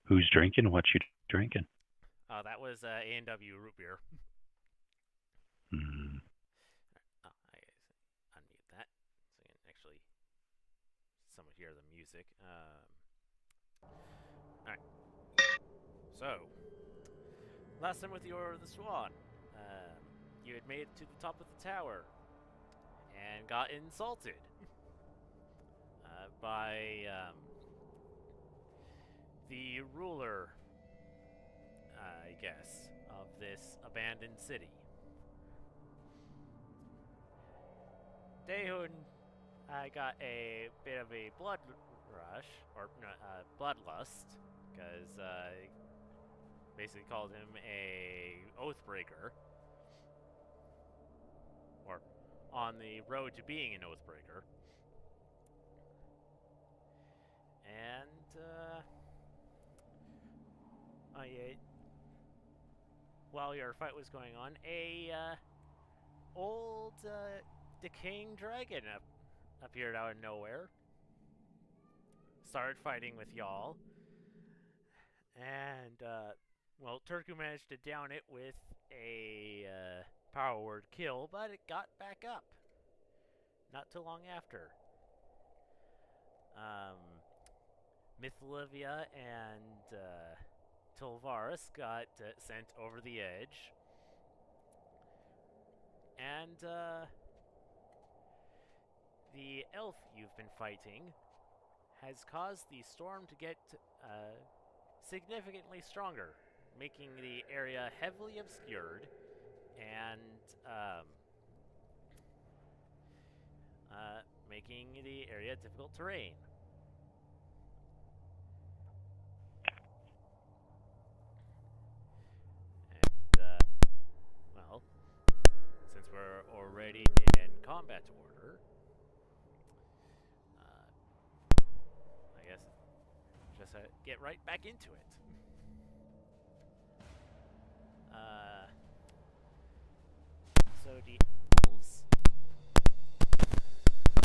Who's drinking? What you drinking? That was A&W root beer. Hmm. I unmute that so you can actually somewhat hear the music. All right. So last time with your the Swan, you had made it to the top of the tower and got insulted by the ruler, I guess, of this abandoned city. Dehun got a bit of a blood rush, or bloodlust, because basically called him a oathbreaker, or on the road to being an oathbreaker. And yeah, while your fight was going on, a old decaying dragon appeared out of nowhere, started fighting with y'all, and well, Turku managed to down it with a power word kill, but it got back up not too long after. Um, Mythlivia and Tilvaris got sent over the edge, and the elf you've been fighting has caused the storm to get significantly stronger, making the area heavily obscured and making the area difficult terrain. And, well, since we're already in combat order, I guess just get right back into it. Uh, so the elves,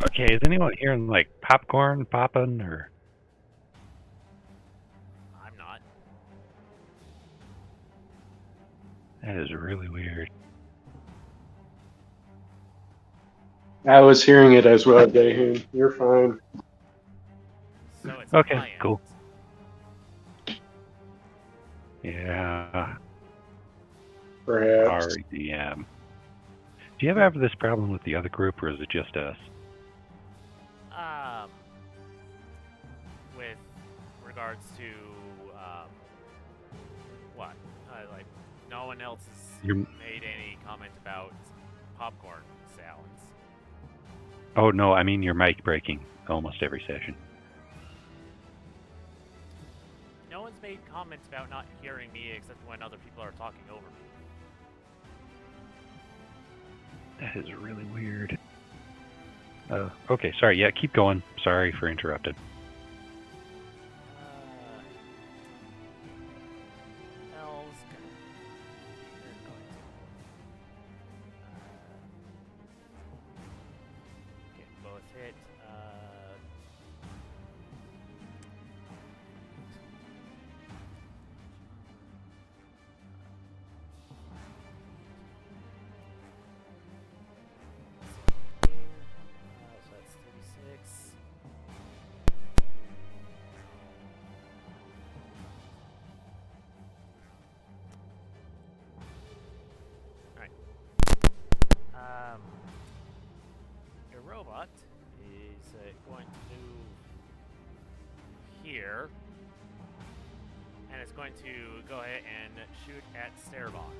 Okay, is anyone hearing like popcorn popping or? I'm not. That is really weird. I was hearing it as well, Dahoon. You're fine. So it's on Okay, my end. cool. Yeah, Perhaps. sorry, DM. Do you ever have this problem with the other group, or is it just us? Um, with regards to what? Like, no one else has You're, made any comment about popcorn sounds. oh no, I mean your mic breaking almost every session. No one's made comments about not hearing me except when other people are talking over me. That is really weird. Okay, sorry. Yeah, keep going. Sorry for interrupting. Elves, they're going to get both hit. So that's 36. Alright. Um, your robot is going to move here, and it's going to go ahead and shoot at Cerebon.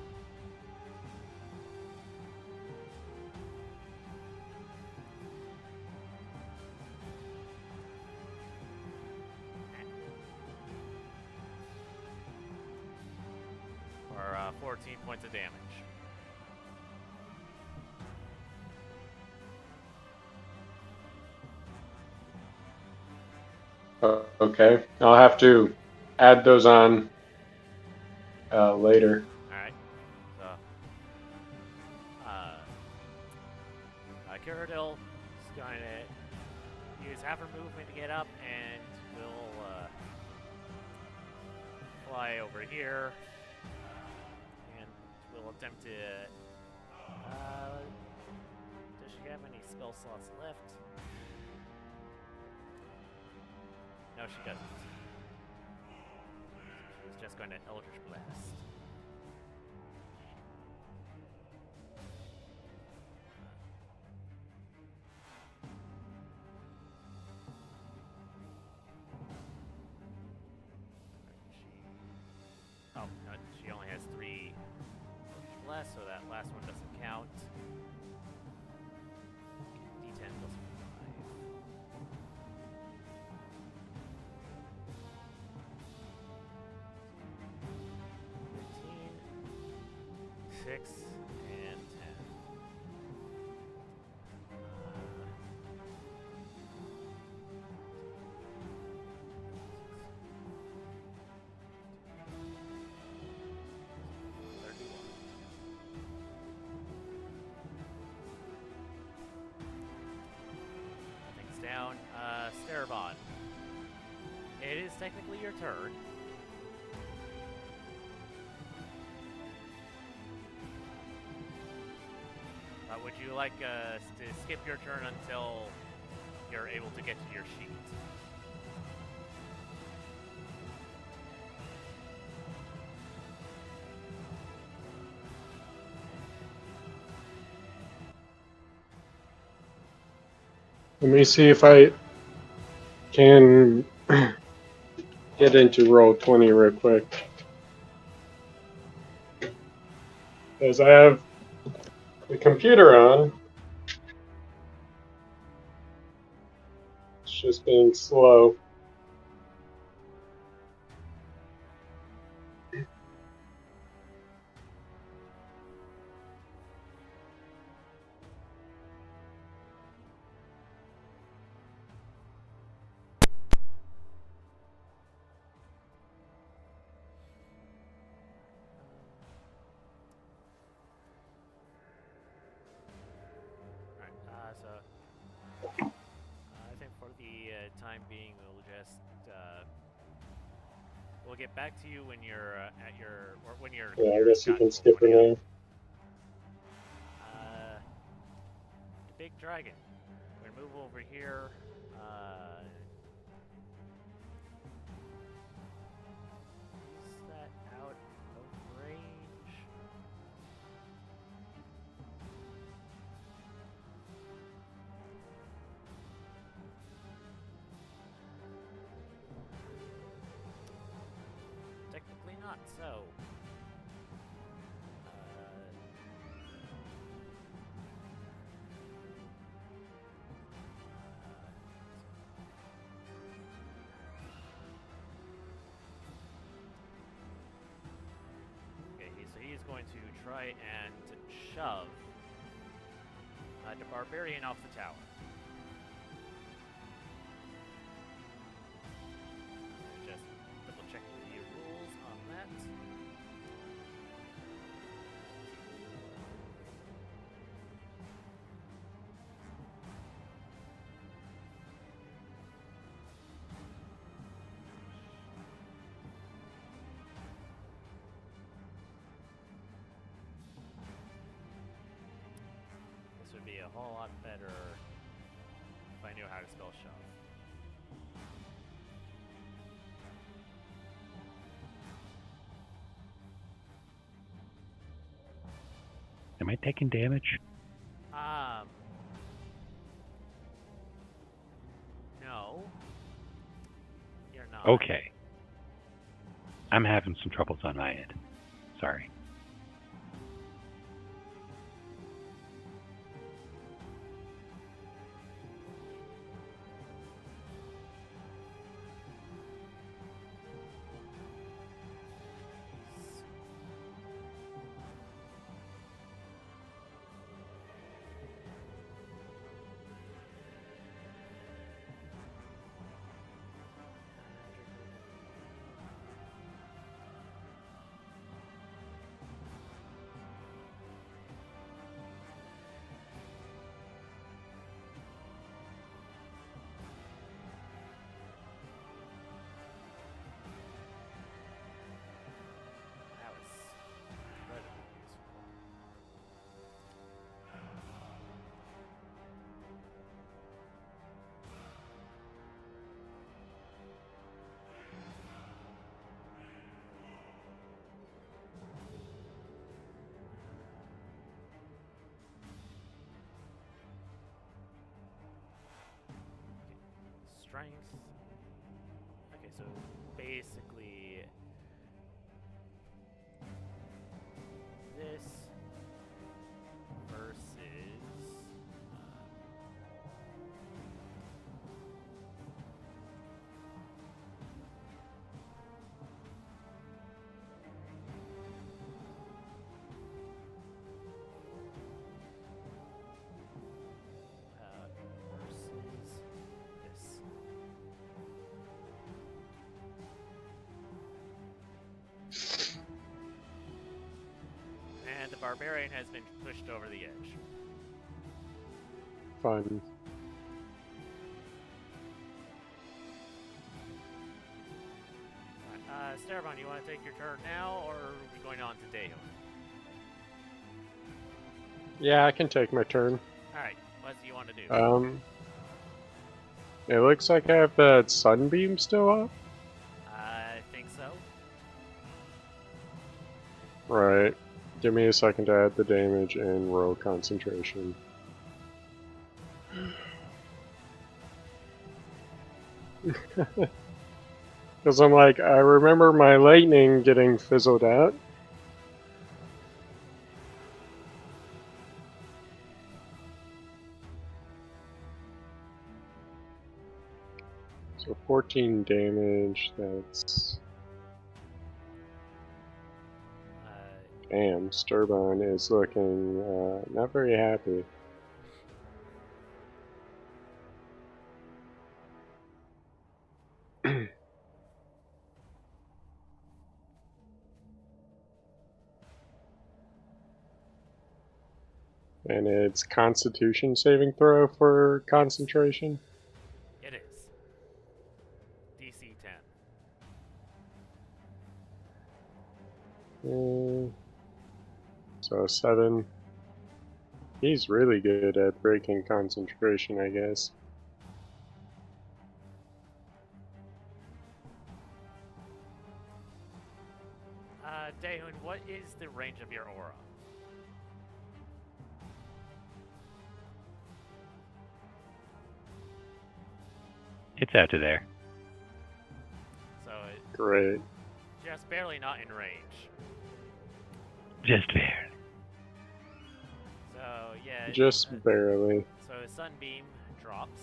For 14 points of damage. Okay. I'll have to add those on later. Alright. So, Kiradil is going to use half her movement to get up, and will fly over here, and we'll attempt to. Does she have any spell slots left? No, she doesn't. She's just going to Eldritch Blast. Oh, no, she only has 3 Eldritch Blasts, so that last one doesn't count. D10 plus 5. 6 and 10. Nothing's down. Starabon. It is technically your turn. Would you like to skip your turn until you're able to get to your sheet? Let me see if I can get into Roll20 real quick. Because I have the computer on. It's just being slow. I think for the time being, we'll get back to you when you're at your or when you're. Yeah, I guess you can skip her now. The big dragon. We're gonna move over here. Is that out of range? Technically not, so. Okay, so he's going to try and shove the barbarian off the tower. Just double check the rules on that. This would be a whole lot better if I knew how to spell shove. Am I taking damage? No. You're not. Okay. I'm having some troubles on my end. Sorry. strength. Okay, so basically this versus versus this. And the barbarian has been pushed over the edge. Fun. Alright, Starbound, you want to take your turn now, or are we going on to Dale? Yeah, I can take my turn. Alright, what do you want to do? It looks like I have that sunbeam still up. I think so. Right. Give me a second to add the damage and roll concentration. Because I'm like, I remember my lightning getting fizzled out. So 14 damage, that's... Damn, Sturbine is looking not very happy. And it's Constitution saving throw for concentration? It is. DC 10. So 7. He's really good at breaking concentration, I guess. Dayhoon, what is the range of your aura? It's out to there. So it's Great. just barely not in range. Just barely. So yeah. Just barely. So Sunbeam drops.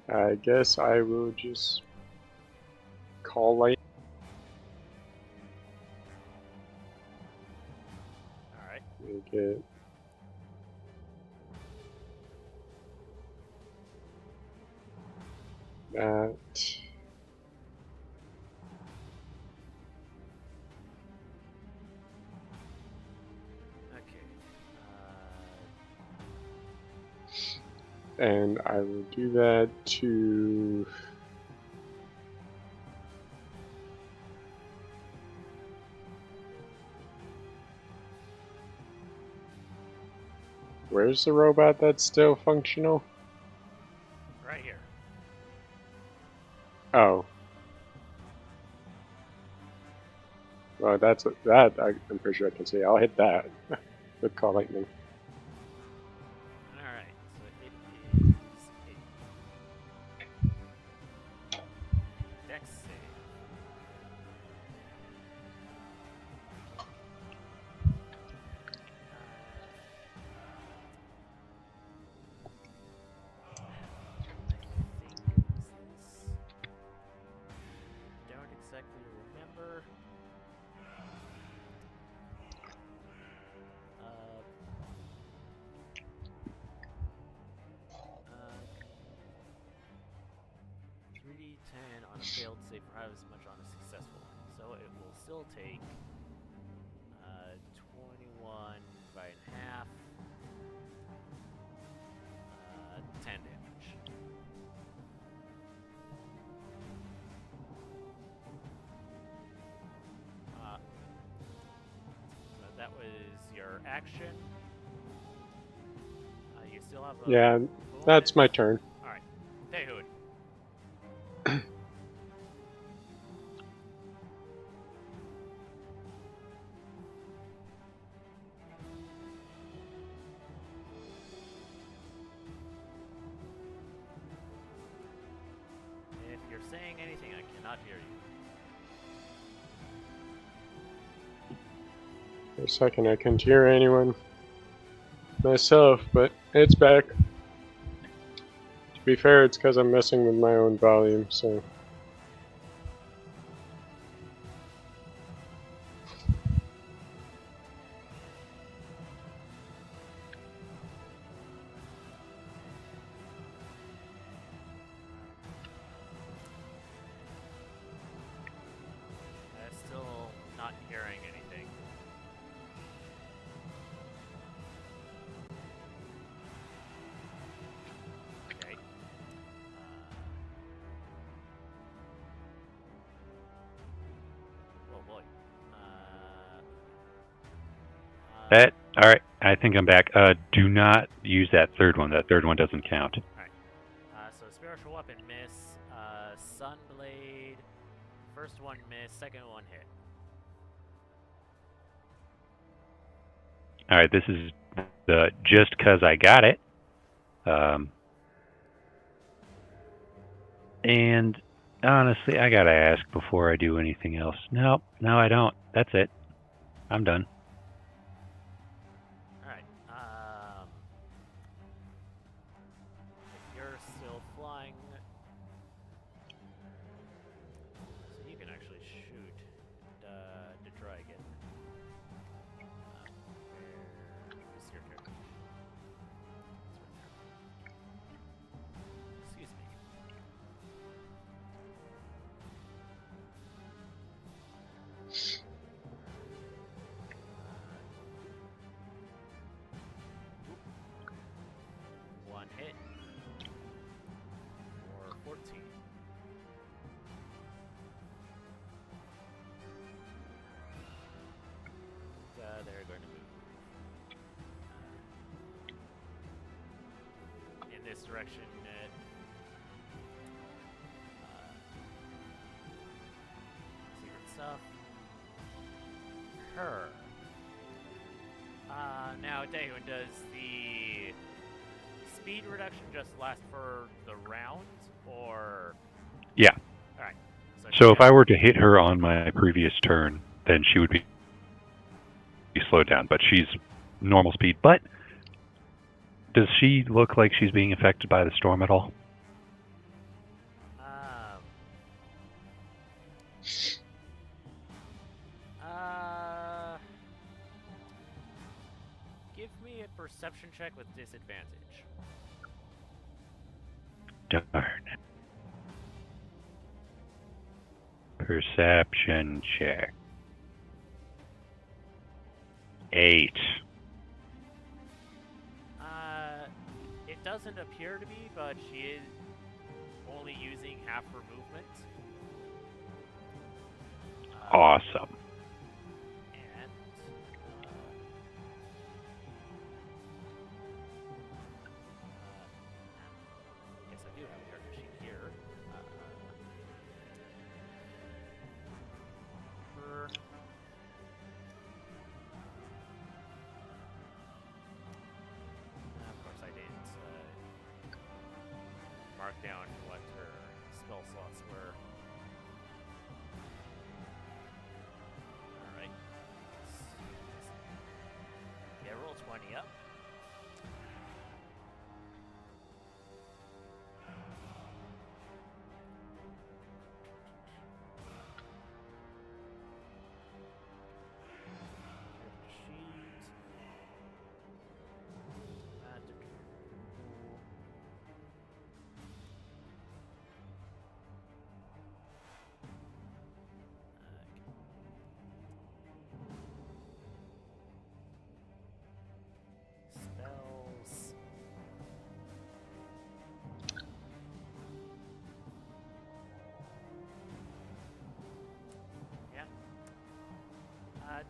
I guess I will just call light. Alright. Make it. That. Okay. And I will do that to. Where's the robot that's still functional? Right here. Oh. Well, that's that. I'm pretty sure I can see. I'll hit that with call lightning. Alright, so it is a Dex save. Don't exactly remember. Uh, 3d10 on on a failed save or half as much on a successful one. So it will still take 21 divided in half, 10 damage. So that was your action. You still have a Yeah, that's my turn. Alright. Daehoon. If you're saying anything, I cannot hear you. For a second, I couldn't hear anyone myself, but it's back. To be fair, it's because I'm messing with my own volume, so. I'm still not hearing anything. Okay. Oh boy. That, alright, I think I'm back. Do not use that third one. That third one doesn't count. So spiritual weapon miss, Sunblade, first one miss, second one hit. Alright, this is the just cause I got it. And honestly, I gotta ask before I do anything else. No, I don't. That's it. I'm done. Alright, if you're still flying, so you can actually shoot the dragon. Where is your character? It's right there. Excuse me. One hit for 14. They're going to move in this direction. Secret stuff. Her. Now, Daehoon, does the speed reduction just last for the round, or? Yeah. Alright. So if I were to hit her on my previous turn, then she would be slowed down, but she's normal speed. But does she look like she's being affected by the storm at all? Give me a perception check with disadvantage. Darn. Perception check. 8. It doesn't appear to be, but she is only using half her movement. Awesome. And yes, I do have a character sheet here. Of course, I didn't mark down what her spell slots were. Alright. Yeah, roll 20 up.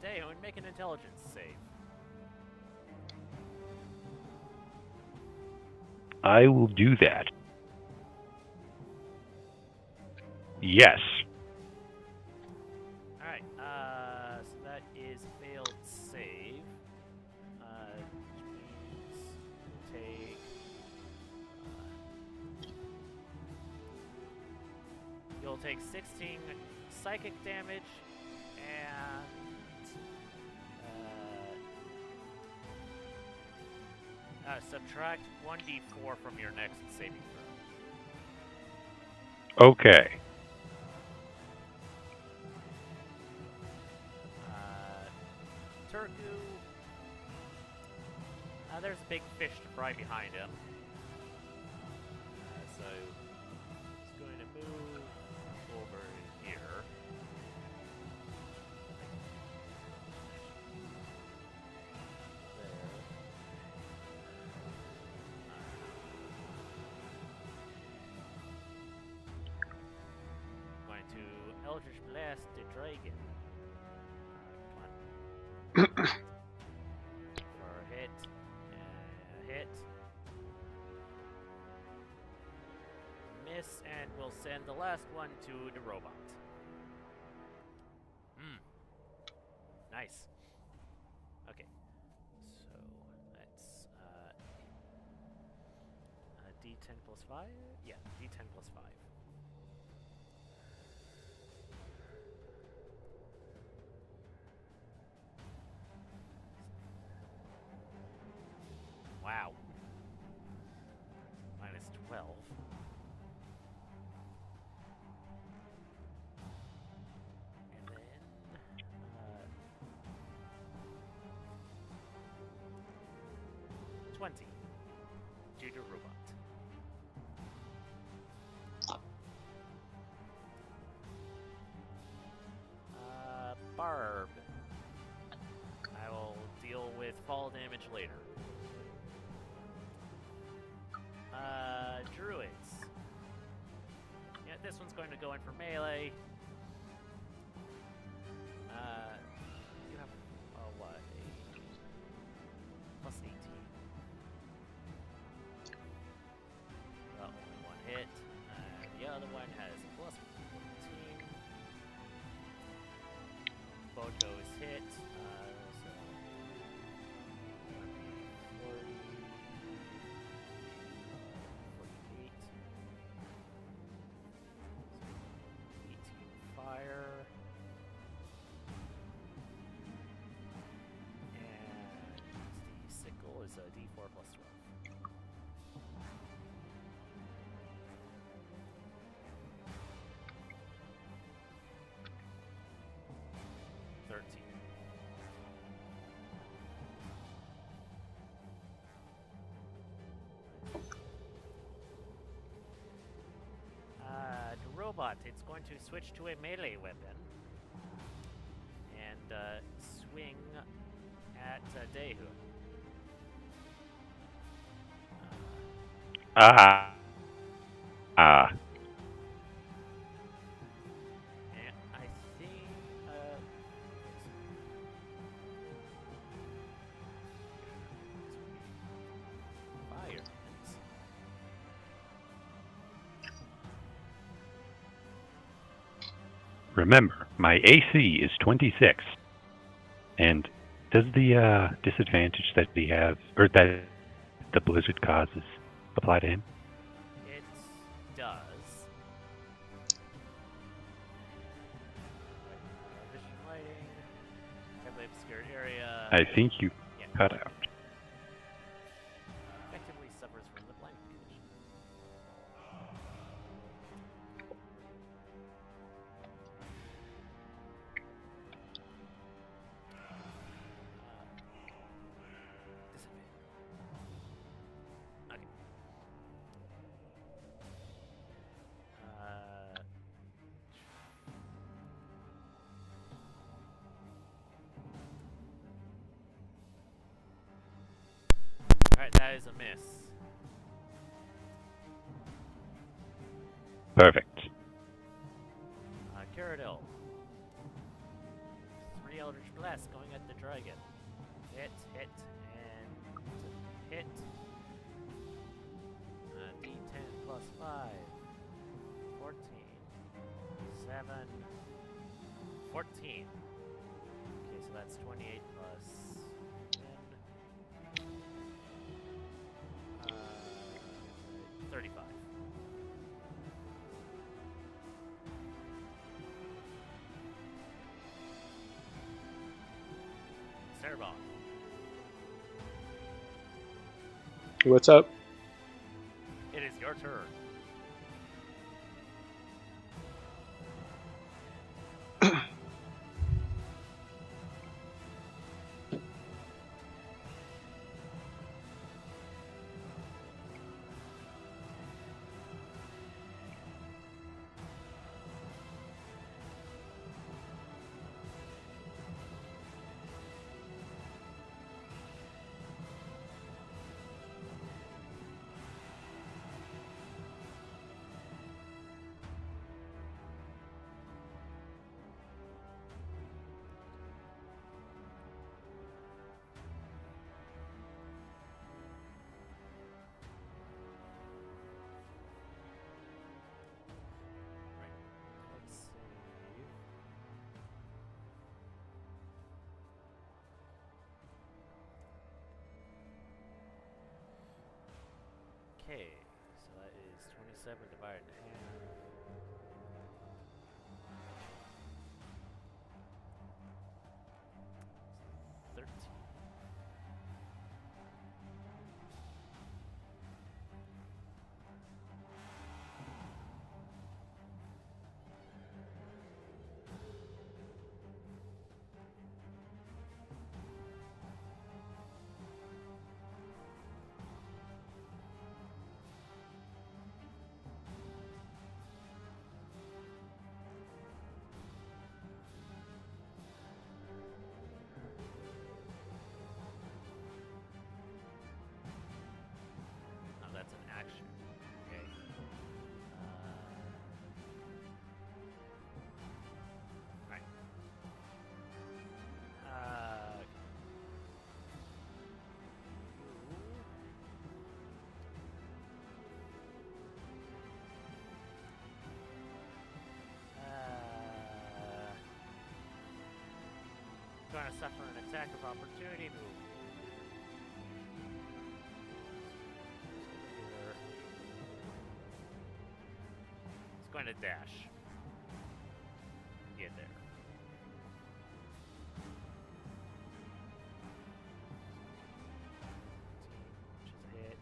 Deo, and make an intelligence save. I will do that. Yes. Alright, so that is failed save. Which means we'll take. You'll take 16 psychic damage and. Subtract 1d4 from your next saving throw. Okay. Turku. There's a big fish to fry behind him. So he's going to move over here. Going to Eldritch Blast the dragon. Come on. For a hit. Hit. Miss, and we'll send the last one to the robot. Nice. Okay. So that's D10 plus 5? Yeah, D10 plus 5. Wow. Minus 12. And then 20 due to robot. Barb. I will deal with fall damage later. Druids. Yeah, this one's going to go in for melee. You have, what, a plus 18. Only one hit. The other one has a plus 14. Both those hit. So 40, 48, 18 fire, and the sickle is a D4 plus 12. Robot, it's going to switch to a melee weapon and swing at Dehu. And I think fire. Remember, my AC is 26. And does the disadvantage that we have, or that the blizzard causes, apply to him? It does. Vision lighting, heavily obscured area. I think you cut out. Effectively suffers from the blinding condition. Alright, that is a miss. Perfect. Caradil. 3 Eldritch Blast going at the dragon. Hit, hit, and hit. D10 plus 5. 14. 7. 14. Okay, so that's 28 plus 10. 35. Cerebon. What's up? It is your turn. Let's save. Okay, so that is 27 divided in half. 13. Now that's an action. Okay. Right. Going to suffer an attack of opportunity move. It's going to dash. Get there. Which is a hit.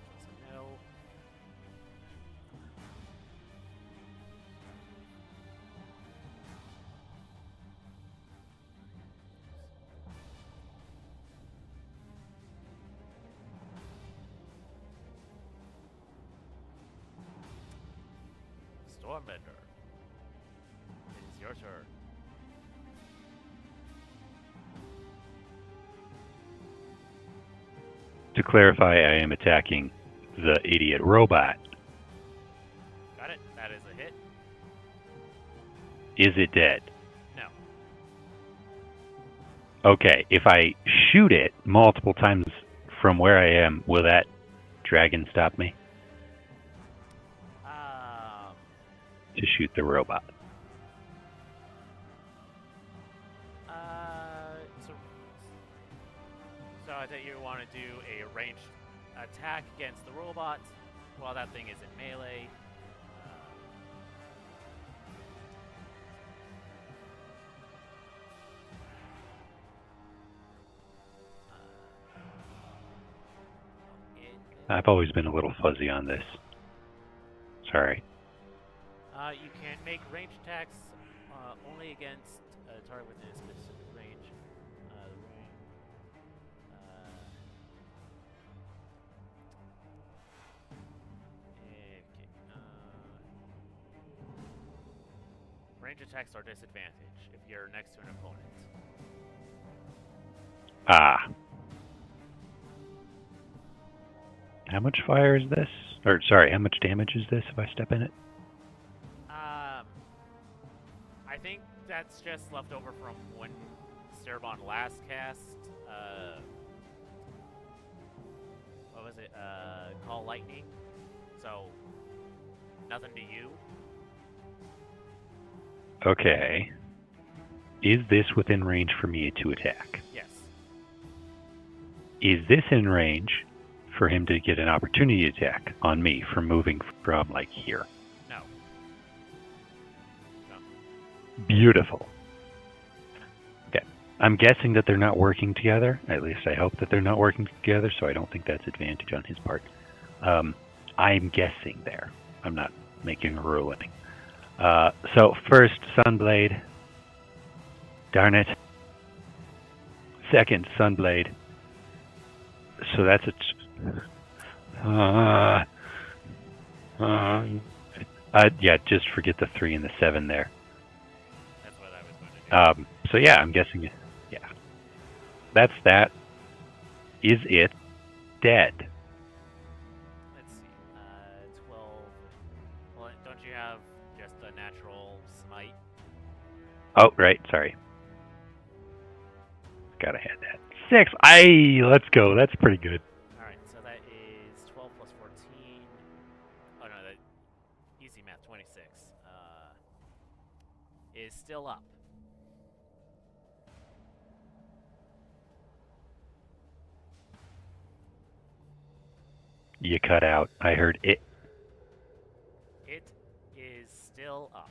That's a no. Stormbender. It is your turn. To clarify, I am attacking the idiot robot. Got it. That is a hit. Is it dead? No. Okay, if I shoot it multiple times from where I am, will that dragon stop me to shoot the robot? So I think you want to do a ranged attack against the robot while that thing is in melee. I've always been a little fuzzy on this. Sorry. You can make ranged attacks only against a target within a specific range. Range attacks are disadvantage if you're next to an opponent. Ah. How much fire is this? Or, sorry, how much damage is this if I step in it? I think that's just left over from when Cerebon last cast, what was it, Call Lightning. So, nothing to you. Okay. Is this within range for me to attack? Yes. Is this in range for him to get an opportunity attack on me for moving from, like, here? No. Beautiful. Okay. I'm guessing that they're not working together. At least I hope that they're not working together, so I don't think that's advantage on his part. I'm guessing there. I'm not making a ruling. So first, Sunblade. Darn it. Second, Sunblade. So that's yeah, just forget the 3 and the 7 there. That's what I was going to do. So yeah, I'm guessing, yeah. That's that. Is it dead? Let's see. 12. Well, don't you have just a natural smite? Oh, right, sorry. Gotta have that. 6! Let's go, that's pretty good. Alright, so that is 12 plus 14. Oh no, that easy math, 26. Is still up. You cut out. I heard it. It is still up.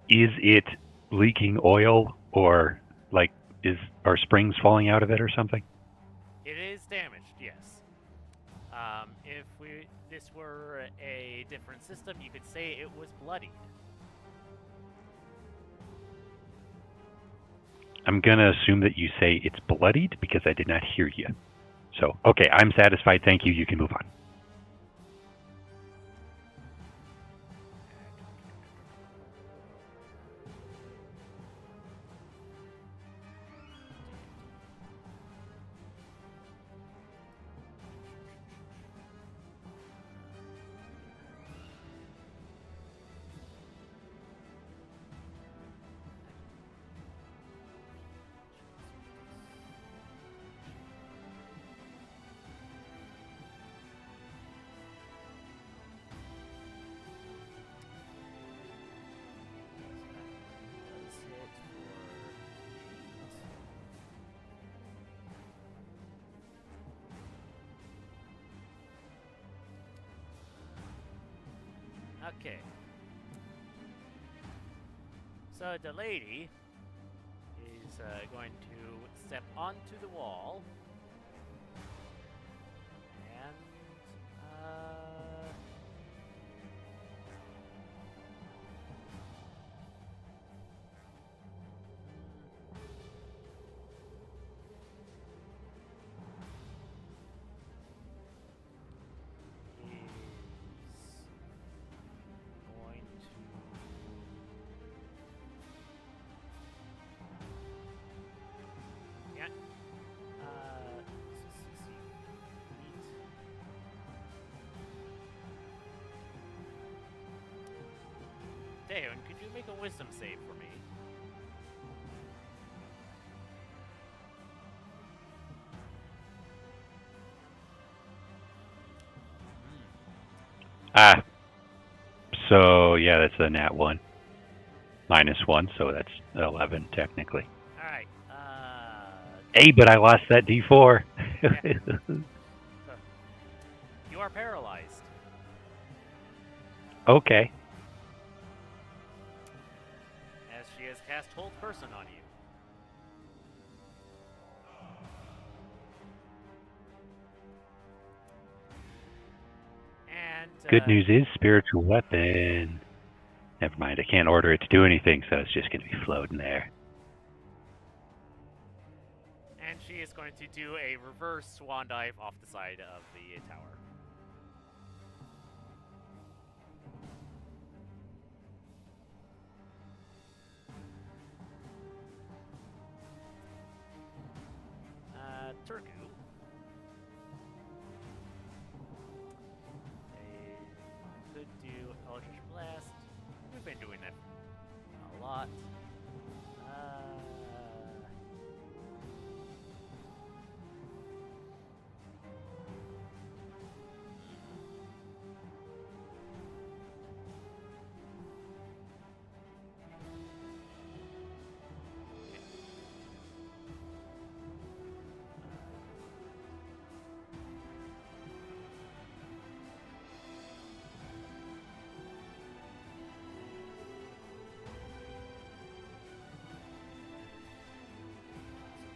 Is it leaking oil, or like are springs falling out of it or something? It is damaged, yes. If this were a different system, you could say it was bloodied. I'm gonna assume that you say it's bloodied because I did not hear you. So, okay, I'm satisfied. Thank you. You can move on. Does hit for... Okay. So the lady is going to step onto the wall and is going to yeah. Dayon, could you make a wisdom save for me? Ah. So, yeah, that's a nat 1. -1, so that's 11, technically. Alright, Hey, but I lost that D4. you are paralyzed. Okay. As she has cast Hold Person on you. And Good news is spiritual weapon. Never mind, I can't order it to do anything, so it's just going to be floating there. And she is going to do a reverse swan dive off the side of the tower. Turku. lot.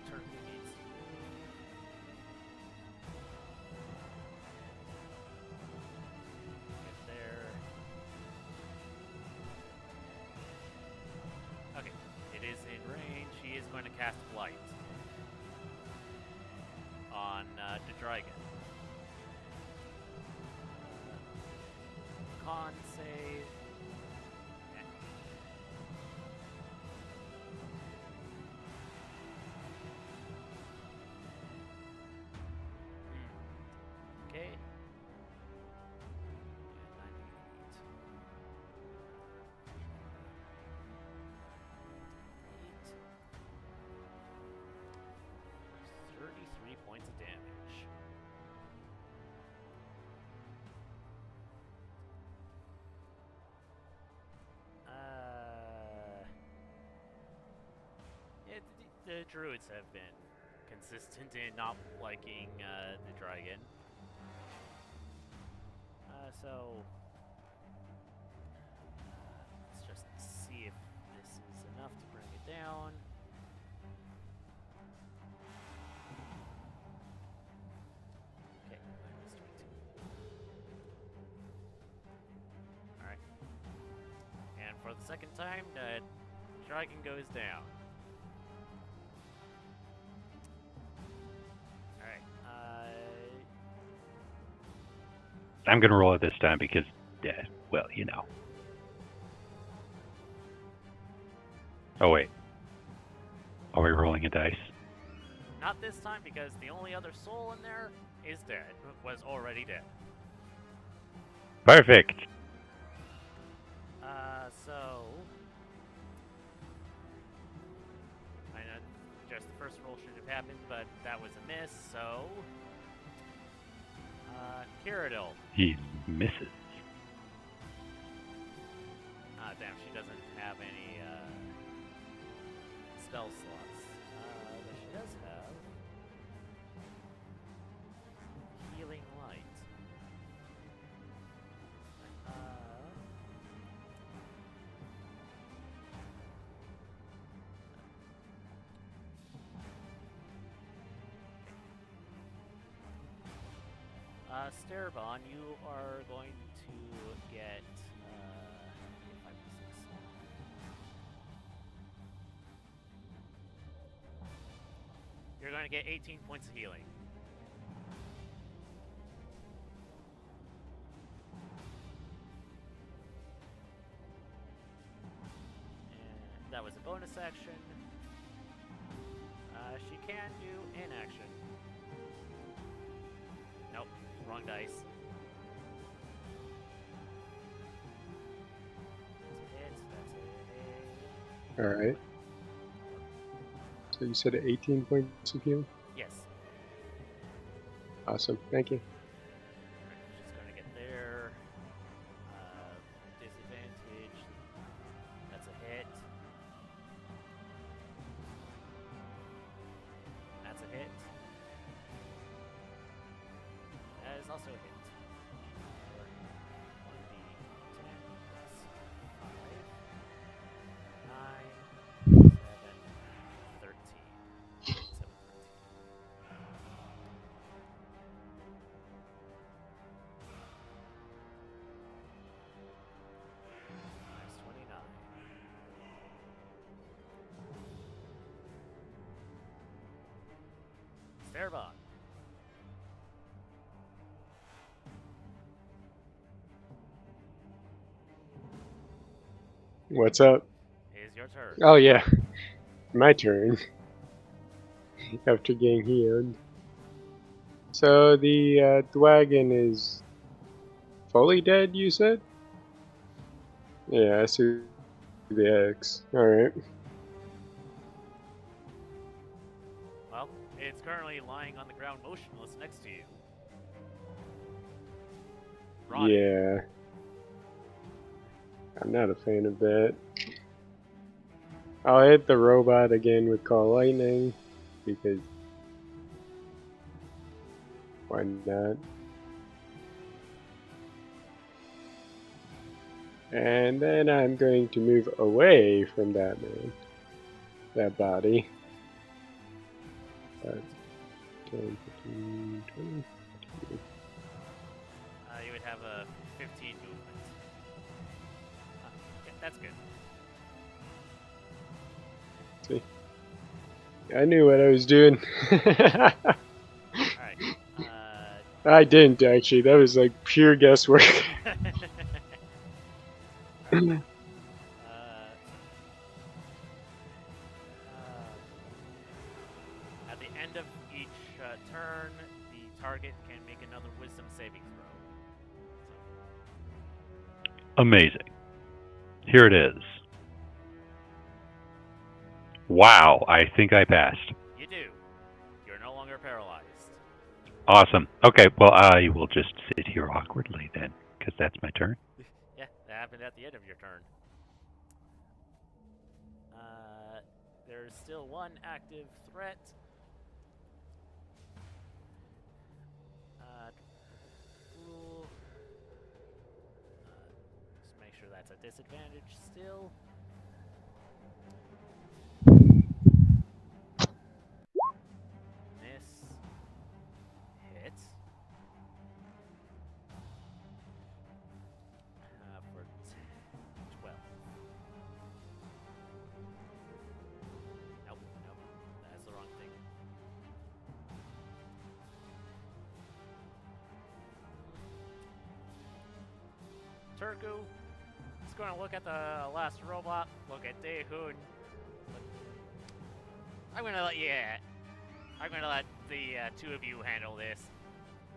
Turkey needs to get there. Okay, it is in range. He is going to cast Blight on the dragon. Con save. Okay. 33 points of damage. Yeah, the druids have been consistent in not liking the dragon. So let's just see if this is enough to bring it down. Okay, minus 22. Alright. And for the second time, the dragon goes down. Alright, I'm gonna roll it this time because, well, you know. Oh wait. Are we rolling a dice? not this time because the only other soul in there is dead, was already dead. Perfect. So I know just the first roll should have happened, but that was a miss, so Kiradil. He misses. Ah, damn, she doesn't have any spell slots. But she does have Healing Light. Starabon, you are going to get 5 to 6. You're going to get 18 points of healing. And that was a bonus action. She can do inaction. Nope, wrong dice. That's a hit, that's a hit. Alright. So you said 18 points of healing? Yes. Awesome. Thank you. She's gonna get there. Disadvantage. That's a hit. That's a hit. That is also a hit. 1d10 plus 5, 9, 7, 13. 7, 13. Minus 29. Starabon. What's up? Is your turn. Oh, yeah. My turn. After getting healed. So the dragon is fully dead, you said? Yeah, I see the X. Alright. Well, it's currently lying on the ground motionless next to you. Rotting. Yeah. I'm not a fan of that. I'll hit the robot again with Call Lightning, because why not? And then I'm going to move away from that man. That body. 10, 15, 20. You would have a 15 movement. Yeah, that's good. See? I knew what I was doing. Alright. I didn't actually. That was like pure guesswork. Alright. At the end of each turn, the target can make another wisdom saving throw. Amazing. Here it is. Wow, I think I passed. You do. You're no longer paralyzed. Awesome. Okay, well, I will just sit here awkwardly then, because that's my turn. Yeah, that happened at the end of your turn. There's still one active threat. Just make sure that's a disadvantage still. Miss. Hit. For 12. Nope, that's the wrong thing. Turku is going to look at the last robot, look at Daehoon. I'm going to let you. I'm going to let the two of you handle this.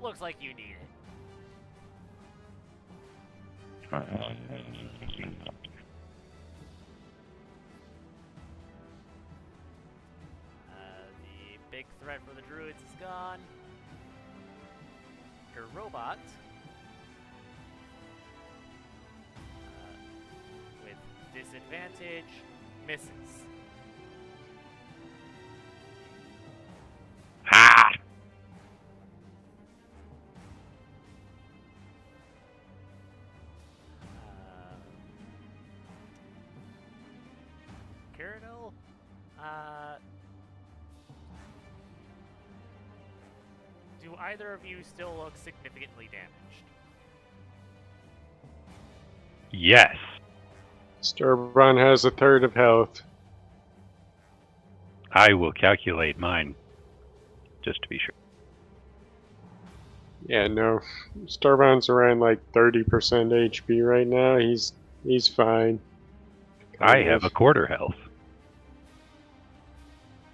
Looks like you need it. The big threat for the druids is gone. Your robot, with disadvantage, misses. Ha! Cyrodiil, do either of you still look significantly damaged? Yes. Starbrun has a third of health. I will calculate mine, just to be sure. Yeah, no. Starbrun's around like 30% HP right now. He's fine. I have a quarter health.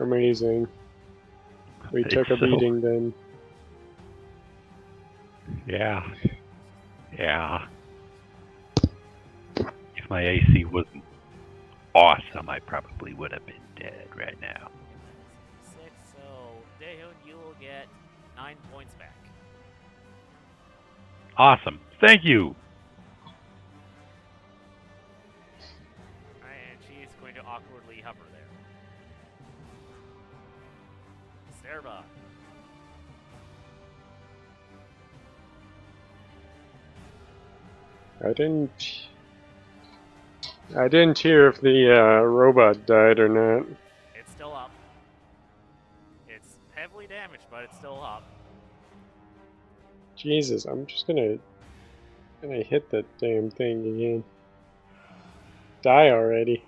Amazing. We took a beating then. Yeah. Yeah. If my AC wasn't awesome, I probably would have been dead right now. 6, so Daehoon, you will get 9 points back. Awesome. Thank you. Alright, and she's going to awkwardly hover there. Serba. I didn't hear if the robot died or not. It's still up. It's heavily damaged, but it's still up. Jesus, I'm just gonna hit that damn thing again. Die already.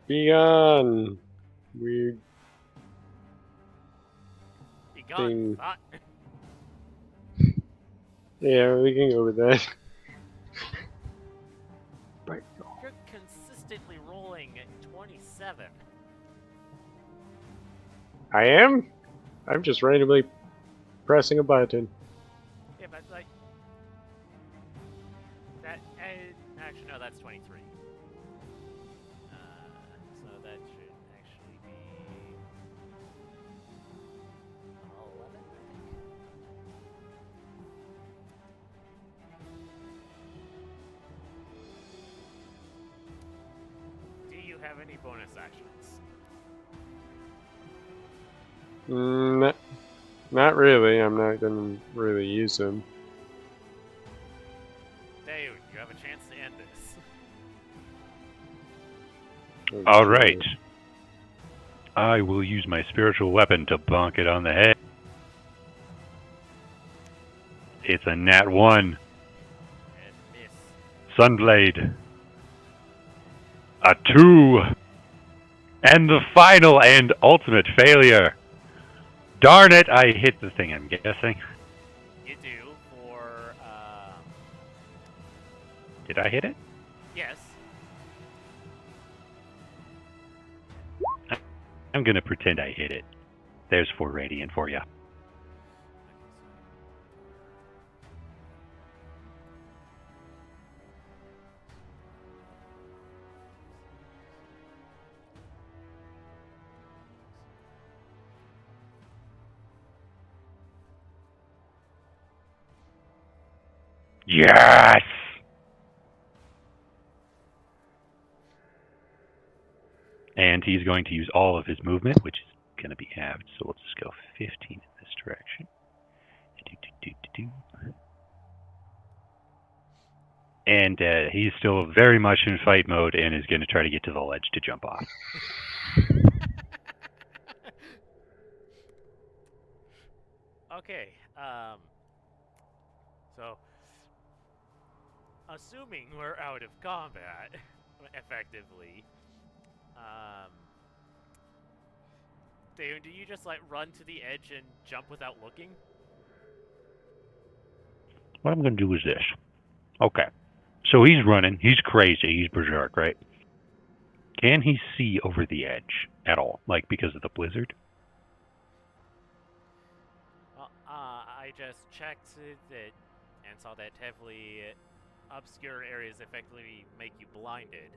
Be gone, weird Be gone, thing. thought. Yeah, we can go with that. Right. You're consistently rolling at 27. I am? I'm just randomly pressing a button. Yeah, Yeah, but like that. Actually, no, that's 23. So that should actually be 11, I think. Do you have any bonus actions? Not really. I'm not gonna really use them. Dave, you have a chance to end this. All right. I will use my spiritual weapon to bonk it on the head. It's a nat 1. And miss. Sunblade. A 2. And the final and ultimate failure. Darn it, I hit the thing, I'm guessing. You do for, Did I hit it? yes. I'm gonna pretend I hit it. There's 4 radiant for you. Yes! And he's going to use all of his movement, which is going to be halved. So we'll just go 15 in this direction. And he's still very much in fight mode and is going to try to get to the ledge to jump off. Okay, so, assuming we're out of combat, effectively, Dayon, do you just, like, run to the edge and jump without looking? What I'm going to do is this. Okay. So he's running. He's crazy. He's berserk, right? Can he see over the edge at all? Like, because of the blizzard? Well, I just checked it and saw that heavily obscure areas effectively make you blinded.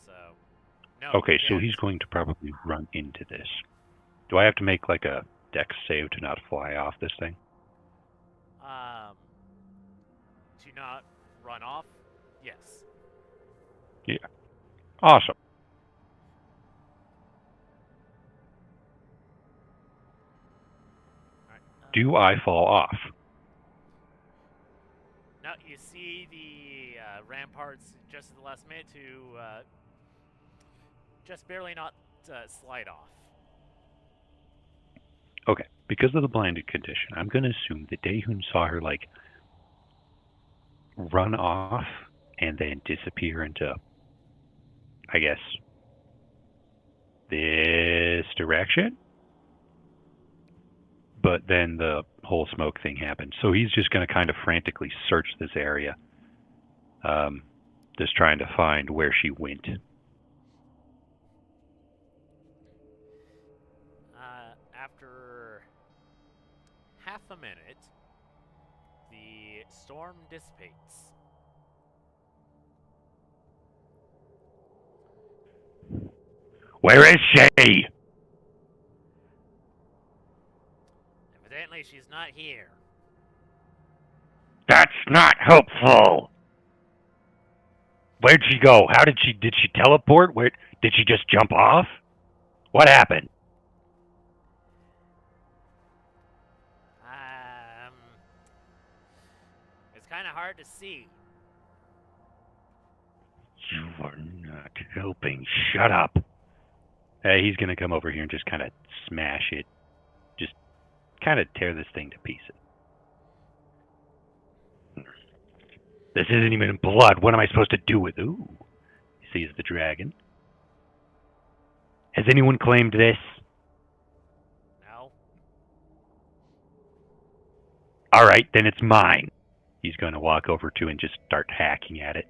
So, no. Okay, so can't. he's going to probably run into this. Do I have to make, like, a dex save to not fly off this thing? To not run off? Yes. Yeah. Awesome. Alright, Do I fall off? now you see the ramparts just at the last minute to just barely not slide off. Okay, because of the blinded condition, I'm going to assume that Daehun saw her, like, run off and then disappear into, I guess, this direction. But then the whole smoke thing happened. So he's just going to kind of frantically search this area, just trying to find where she went. After half a minute, the storm dissipates. Where is she? Evidently, she's not here. That's not helpful. Where'd she go? Did she teleport? Where did she just jump off? What happened? It's kind of hard to see. You are not helping. Shut up. Hey, he's gonna come over here and just kind of smash it. Just kind of tear this thing to pieces. This isn't even blood. What am I supposed to do with it? Ooh. He sees the dragon. Has anyone claimed this? No. All right, then it's mine. He's going to walk over to and just start hacking at it.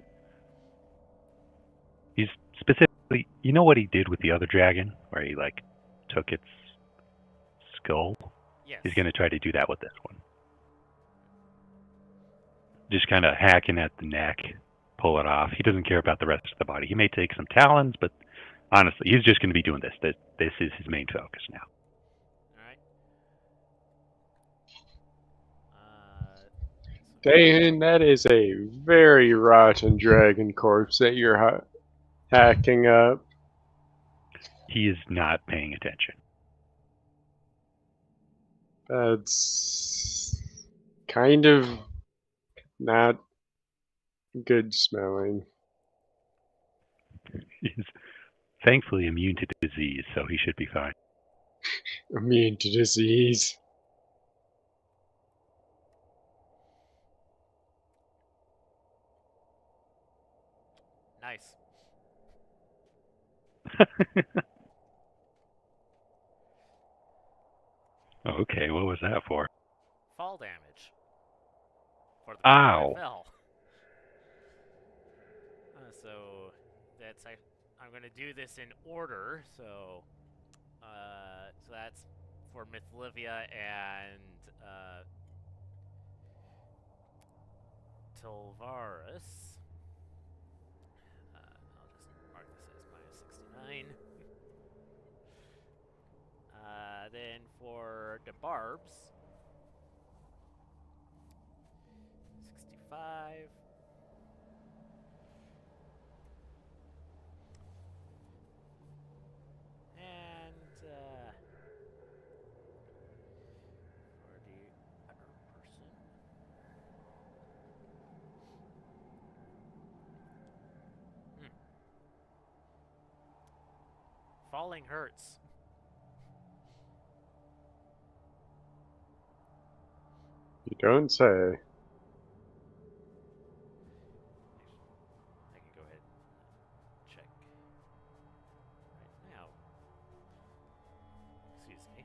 He's specifically, you know what he did with the other dragon, where he took its skull? Yes. He's going to try to do that with this one. just kind of hacking at the neck, pull it off. He doesn't care about the rest of the body. He may take some talons, but honestly, he's just going to be doing this. This is his main focus now. All right. Dahan, that is a very rotten dragon corpse that you're hacking up. He is not paying attention. That's kind of not good smelling. He's thankfully immune to disease, so he should be fine. Immune to disease. Nice. Okay, what was that for? Fall damage. For the Ow. that fell. So that's I'm gonna do this in order. So that's for Mythlivia and Tilvarus. I'll just mark this as -69. Then for the Barbs, 65. And for the other person, falling hurts. You don't say. I can go ahead and check right now. Excuse me.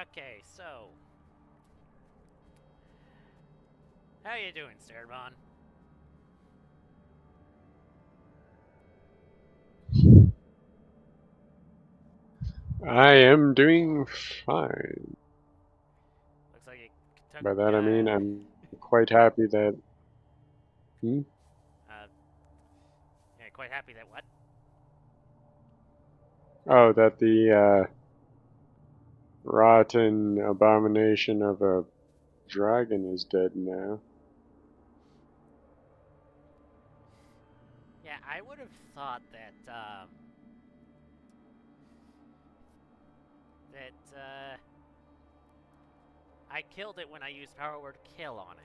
Okay, so how you doing, Starbon? I am doing fine. Looks like it took. By that I mean I'm quite happy that. Yeah, quite happy that what? Oh, that the rotten abomination of a dragon is dead now. Yeah, I would have thought that I killed it when I used power word kill on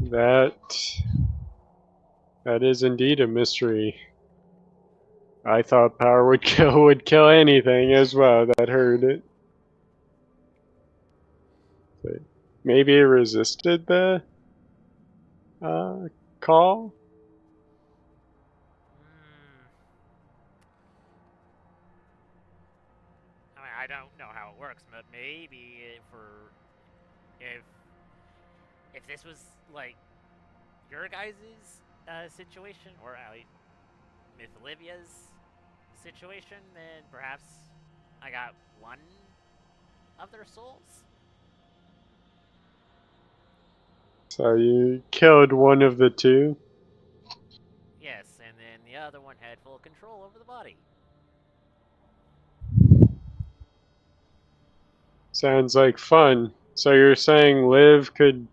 it. That is indeed a mystery. I thought power would kill anything as well that heard it. But maybe it resisted the call? I mean, I don't know how it works, but maybe if this was like your guys' situation or Miss Olivia's situation, then perhaps I got one of their souls. So you killed one of the two? Yes, and then the other one had full control over the body. Sounds like fun. So you're saying Liv could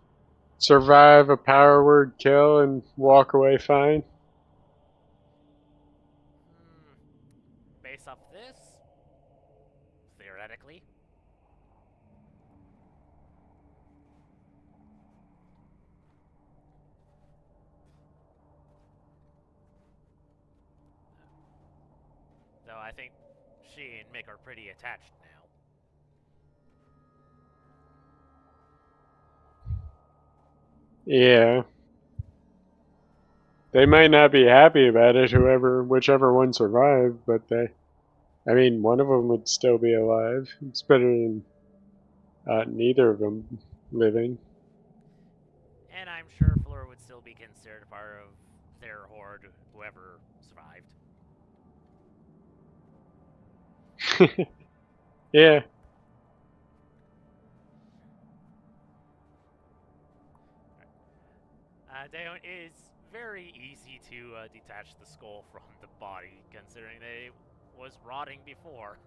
survive a power word kill and walk away fine? Based off this, theoretically. Though I think she and Mick are pretty attached now. Yeah. They might not be happy about it, whichever one survived, but I mean, one of them would still be alive. It's better than neither of them living. And I'm sure Fleur would still be considered part of their horde, whoever survived. Yeah. Daeon, it is very easy to detach the skull from the body, considering that it was rotting before.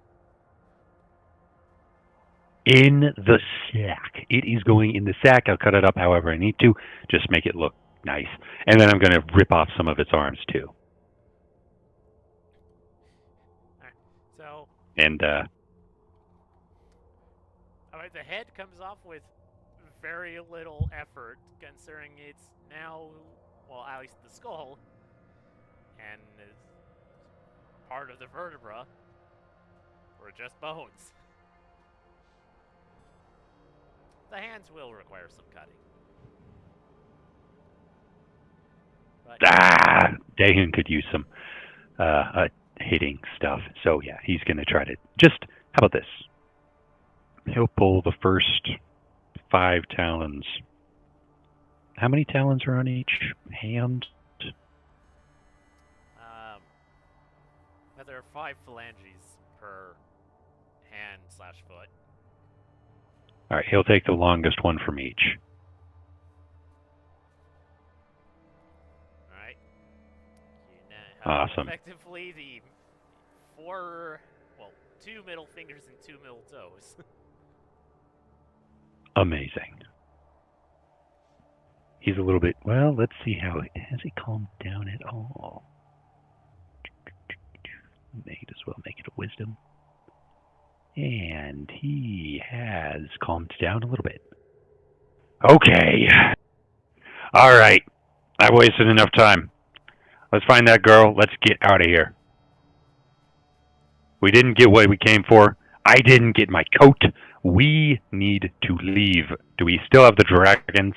In the sack. It is going in the sack. I'll cut it up however I need to. Just make it look nice. And then I'm going to rip off some of its arms too. Alright, so And, the head comes off with very little effort, considering it's now, well, at least the skull, and is part of the vertebra, or just bones. The hands will require some cutting. But Daehun could use some hitting stuff. So yeah, he's going to try to just, how about this? He'll pull the first 5 talons. How many talons are on each hand? There are 5 phalanges per hand/foot. All right, he'll take the longest one from each. Alright. You now have Awesome. effectively the 2 middle fingers and 2 middle toes. Amazing. He's a little bit, well, let's see how, has he calmed down at all? May as well make it a wisdom. And he has calmed down a little bit. Okay. All right. I wasted enough time. Let's find that girl. Let's get out of here. We didn't get what we came for. I didn't get my coat. We need to leave. Do we still have the dragons?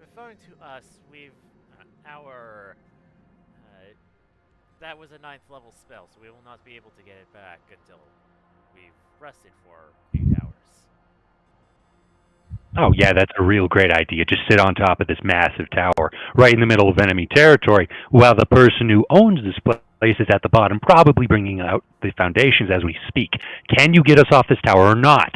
Referring to us, we've that was a 9th level spell, so we will not be able to get it back until we've rested for 8 hours. Oh, yeah, that's a real great idea. Just sit on top of this massive tower right in the middle of enemy territory while the person who owns this place is at the bottom, probably bringing out the foundations as we speak. Can you get us off this tower or not?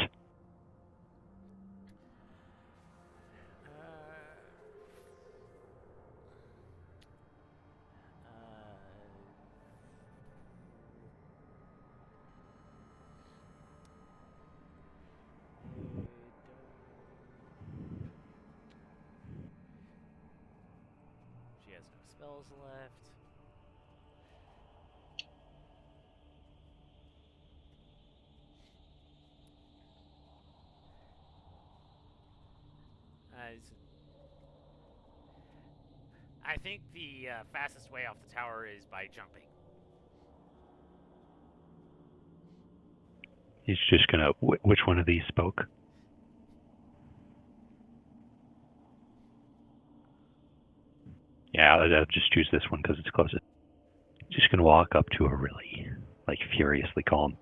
She has no spells left. I think the fastest way off the tower is by jumping. He's just gonna, which one of these spoke? Yeah, I'll just choose this one because it's closest. Just gonna walk up to her really, like, furiously calm.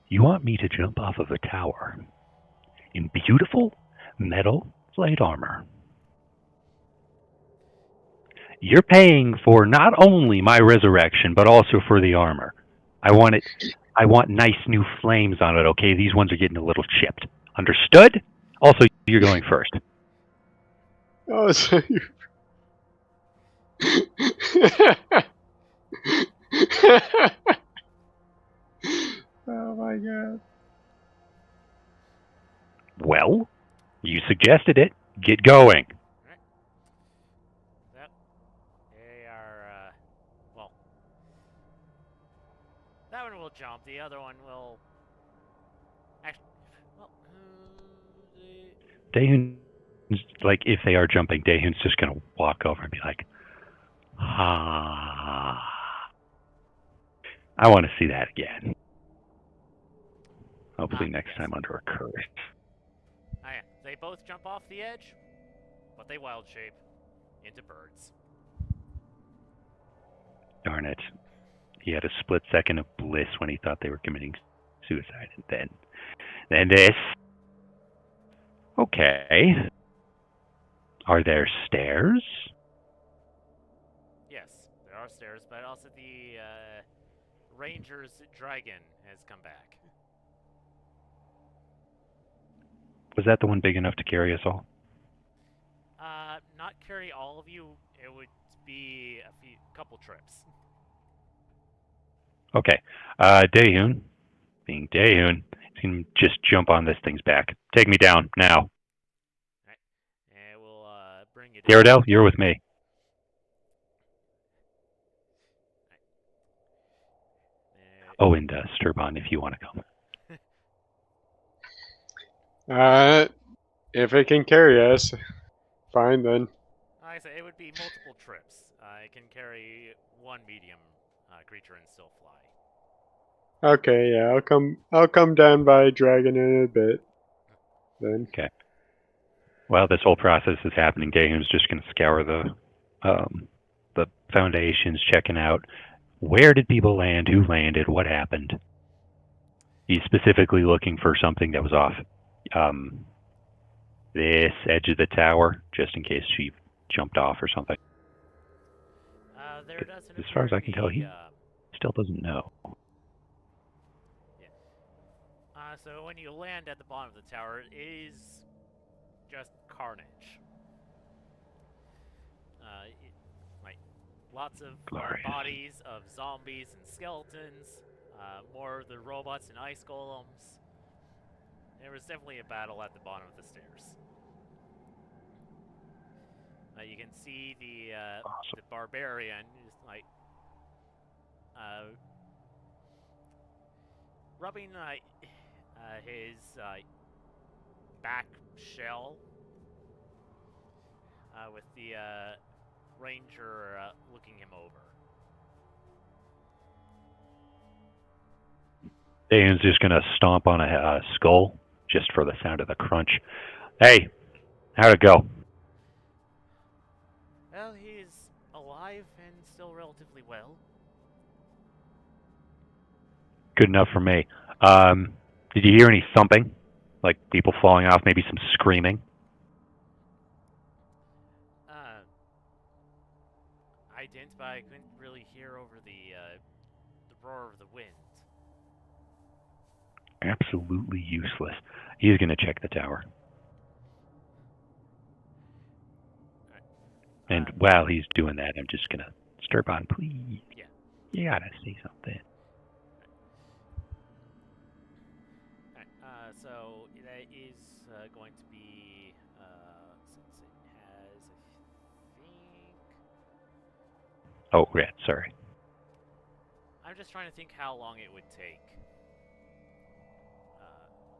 You want me to jump off of a tower in beautiful metal plate armor? You're paying for not only my resurrection, but also for the armor. I want nice new flames on it, okay? These ones are getting a little chipped. Understood? Also, you're going first. Oh, so you. Oh my god. Well, you suggested it. Get going. Right. Yep. They are, well, that one will jump. The other one will... Actually, well, Daehun's, like, if they are jumping, Daehun's just going to walk over and be like, ah. I want to see that again. Hopefully next yes. time under a curse. Ah, yeah. They both jump off the edge, but they wild shape into birds. Darn it. He had a split second of bliss when he thought they were committing suicide. And then this. Okay. Are there stairs? Yes, there are stairs, but also the Ranger's dragon has come back. Was that the one big enough to carry us all? Not carry all of you. It would be a couple trips. Okay. Daehoon, being Daehoon, can just jump on this thing's back. Take me down, now. Right. And we'll bring you down. Ghirardelli, you're with me. Oh, and Sturban, if you want to come. If it can carry us, fine then. Like I said, it would be multiple trips. It can carry one medium creature and still fly. Okay, yeah, I'll come down by dragon in a bit. Then. Okay. While this whole process is happening, Daehoon's just going to scour the foundations, checking out where did people land, who landed, what happened. He's specifically looking for something that was off this edge of the tower, just in case she jumped off or something. There doesn't as far as I can tell, he uh, still doesn't know. So when you land at the bottom of the tower, it is just carnage. Like lots of bodies of zombies and skeletons, more of the robots and ice golems. There was definitely a battle at the bottom of the stairs. You can see the Awesome. the barbarian is like rubbing his back shell with the ranger looking him over. Dane's just gonna stomp on a skull just for the sound of the crunch. Hey, how'd it go? Well, he's alive and still relatively well. Good enough for me. Did you hear any thumping? Like people falling off, maybe some screaming? I didn't, but I couldn't really hear over the roar of the wind. Absolutely useless. He's gonna check the tower. And while he's doing that, I'm just gonna Sturban, please. Yeah. You gotta say something. So that is going to be since it has, I think. Oh, yeah, sorry. I'm just trying to think how long it would take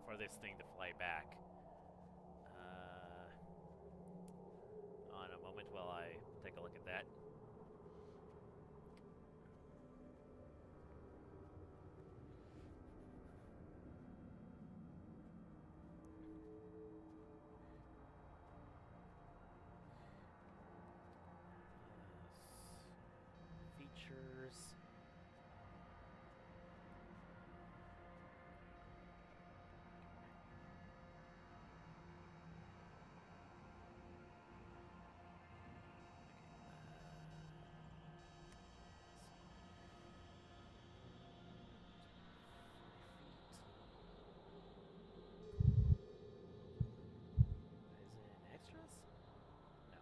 for this thing to fly back. On a moment while I take a look at that. Features. Extras? No.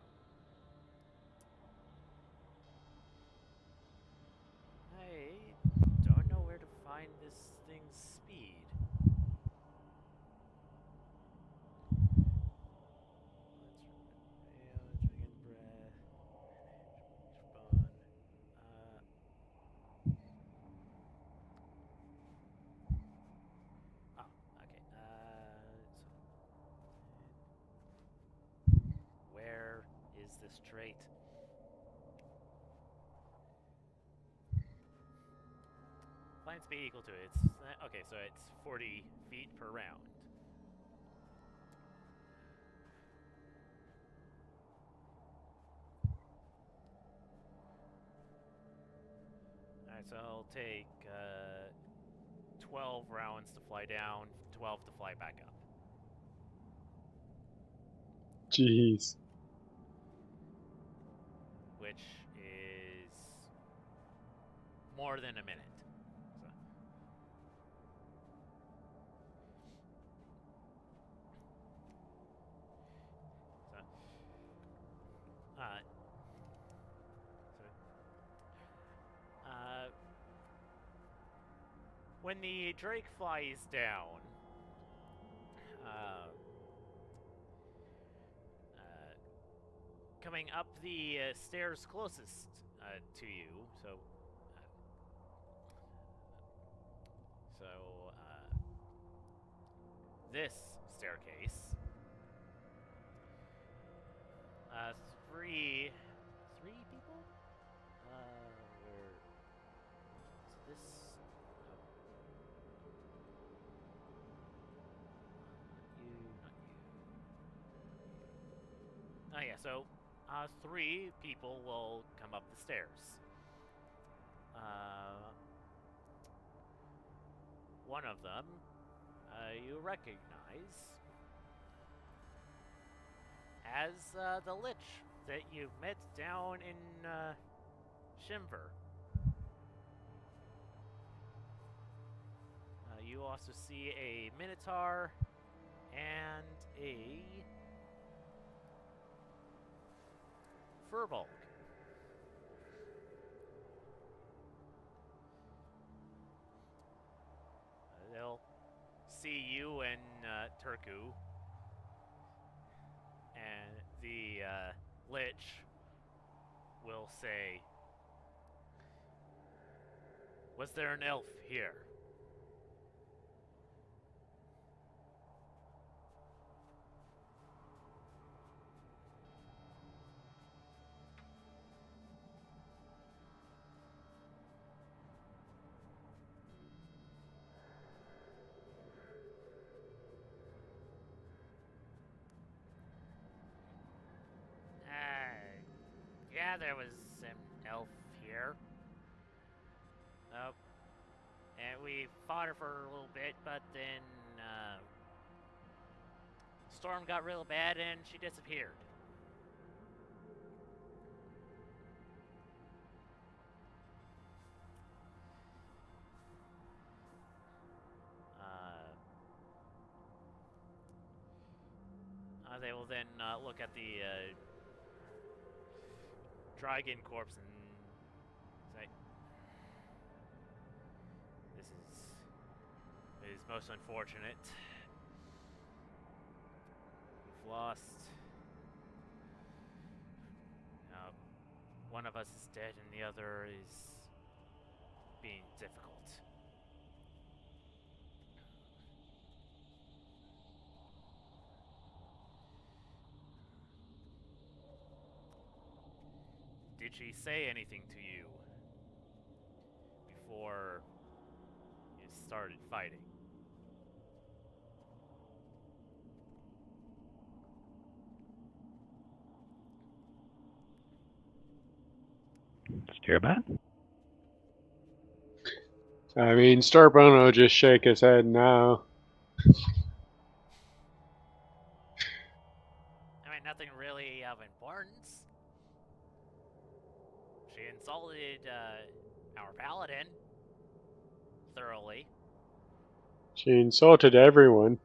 I don't know where to find this thing's speed. Okay. Where is this trait? Flying speed equal to it. Okay, so it's 40 feet per round. Alright, so it'll take 12 rounds to fly down, 12 to fly back up. Jeez. which is more than a minute. So, so, when the Drake flies down, uh, coming up the stairs closest to you, this staircase, three people. Where is this? Oh yeah, so three people will come up the stairs. One of them you recognize as the Lich that you met down in Shimver. You also see a Minotaur and a Furbolg. They'll see you and Turku, and the Lich will say, "Was there an elf here?" Yeah, there was an elf here. Oh, and we fought her for a little bit, but then storm got real bad and she disappeared. They will then look at the dragon corpse and say, "This is most unfortunate. We've lost. One of us is dead and the other is being difficult." Did she say anything to you before you started fighting? Stirabat? I mean, Starbono will just shake his head now. I mean, nothing really of importance. She insulted our paladin thoroughly. She insulted everyone.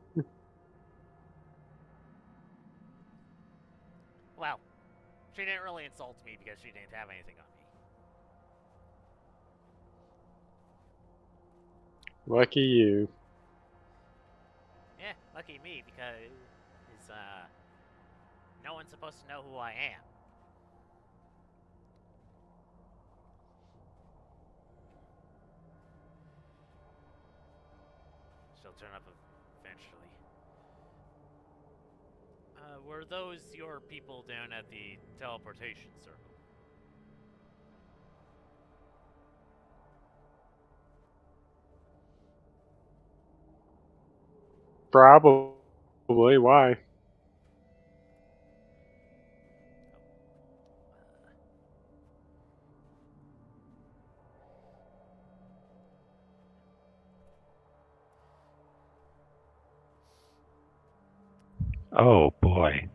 Well, she didn't really insult me because she didn't have anything on me. Lucky you. Yeah, lucky me because no one's supposed to know who I am. She'll turn up eventually. Were those your people down at the teleportation circle? Probably. Why? Oh boy.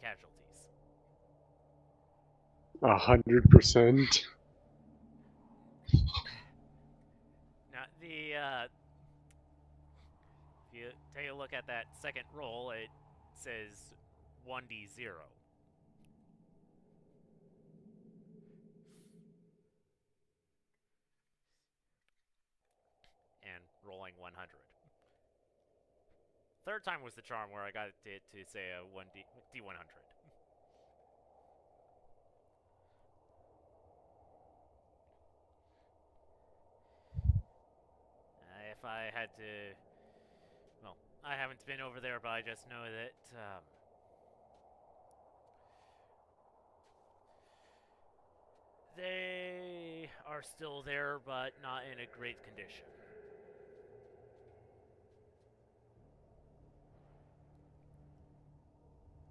casualties. 100%. Now, if you take a look at that second roll, it says 1d0. And rolling 100. Third time was the charm where I got it to say a D100. If I had to, well, I haven't been over there, but I just know that they are still there, but not in a great condition.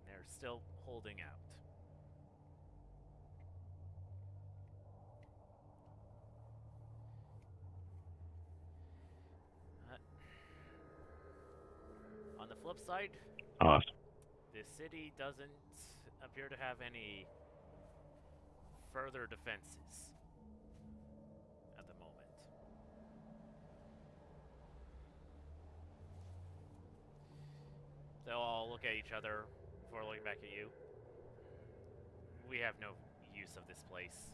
They're still holding out. On the flip side, Awesome. the city doesn't appear to have any further defenses at the moment. They'll all look at each other before looking back at you. We have no use of this place.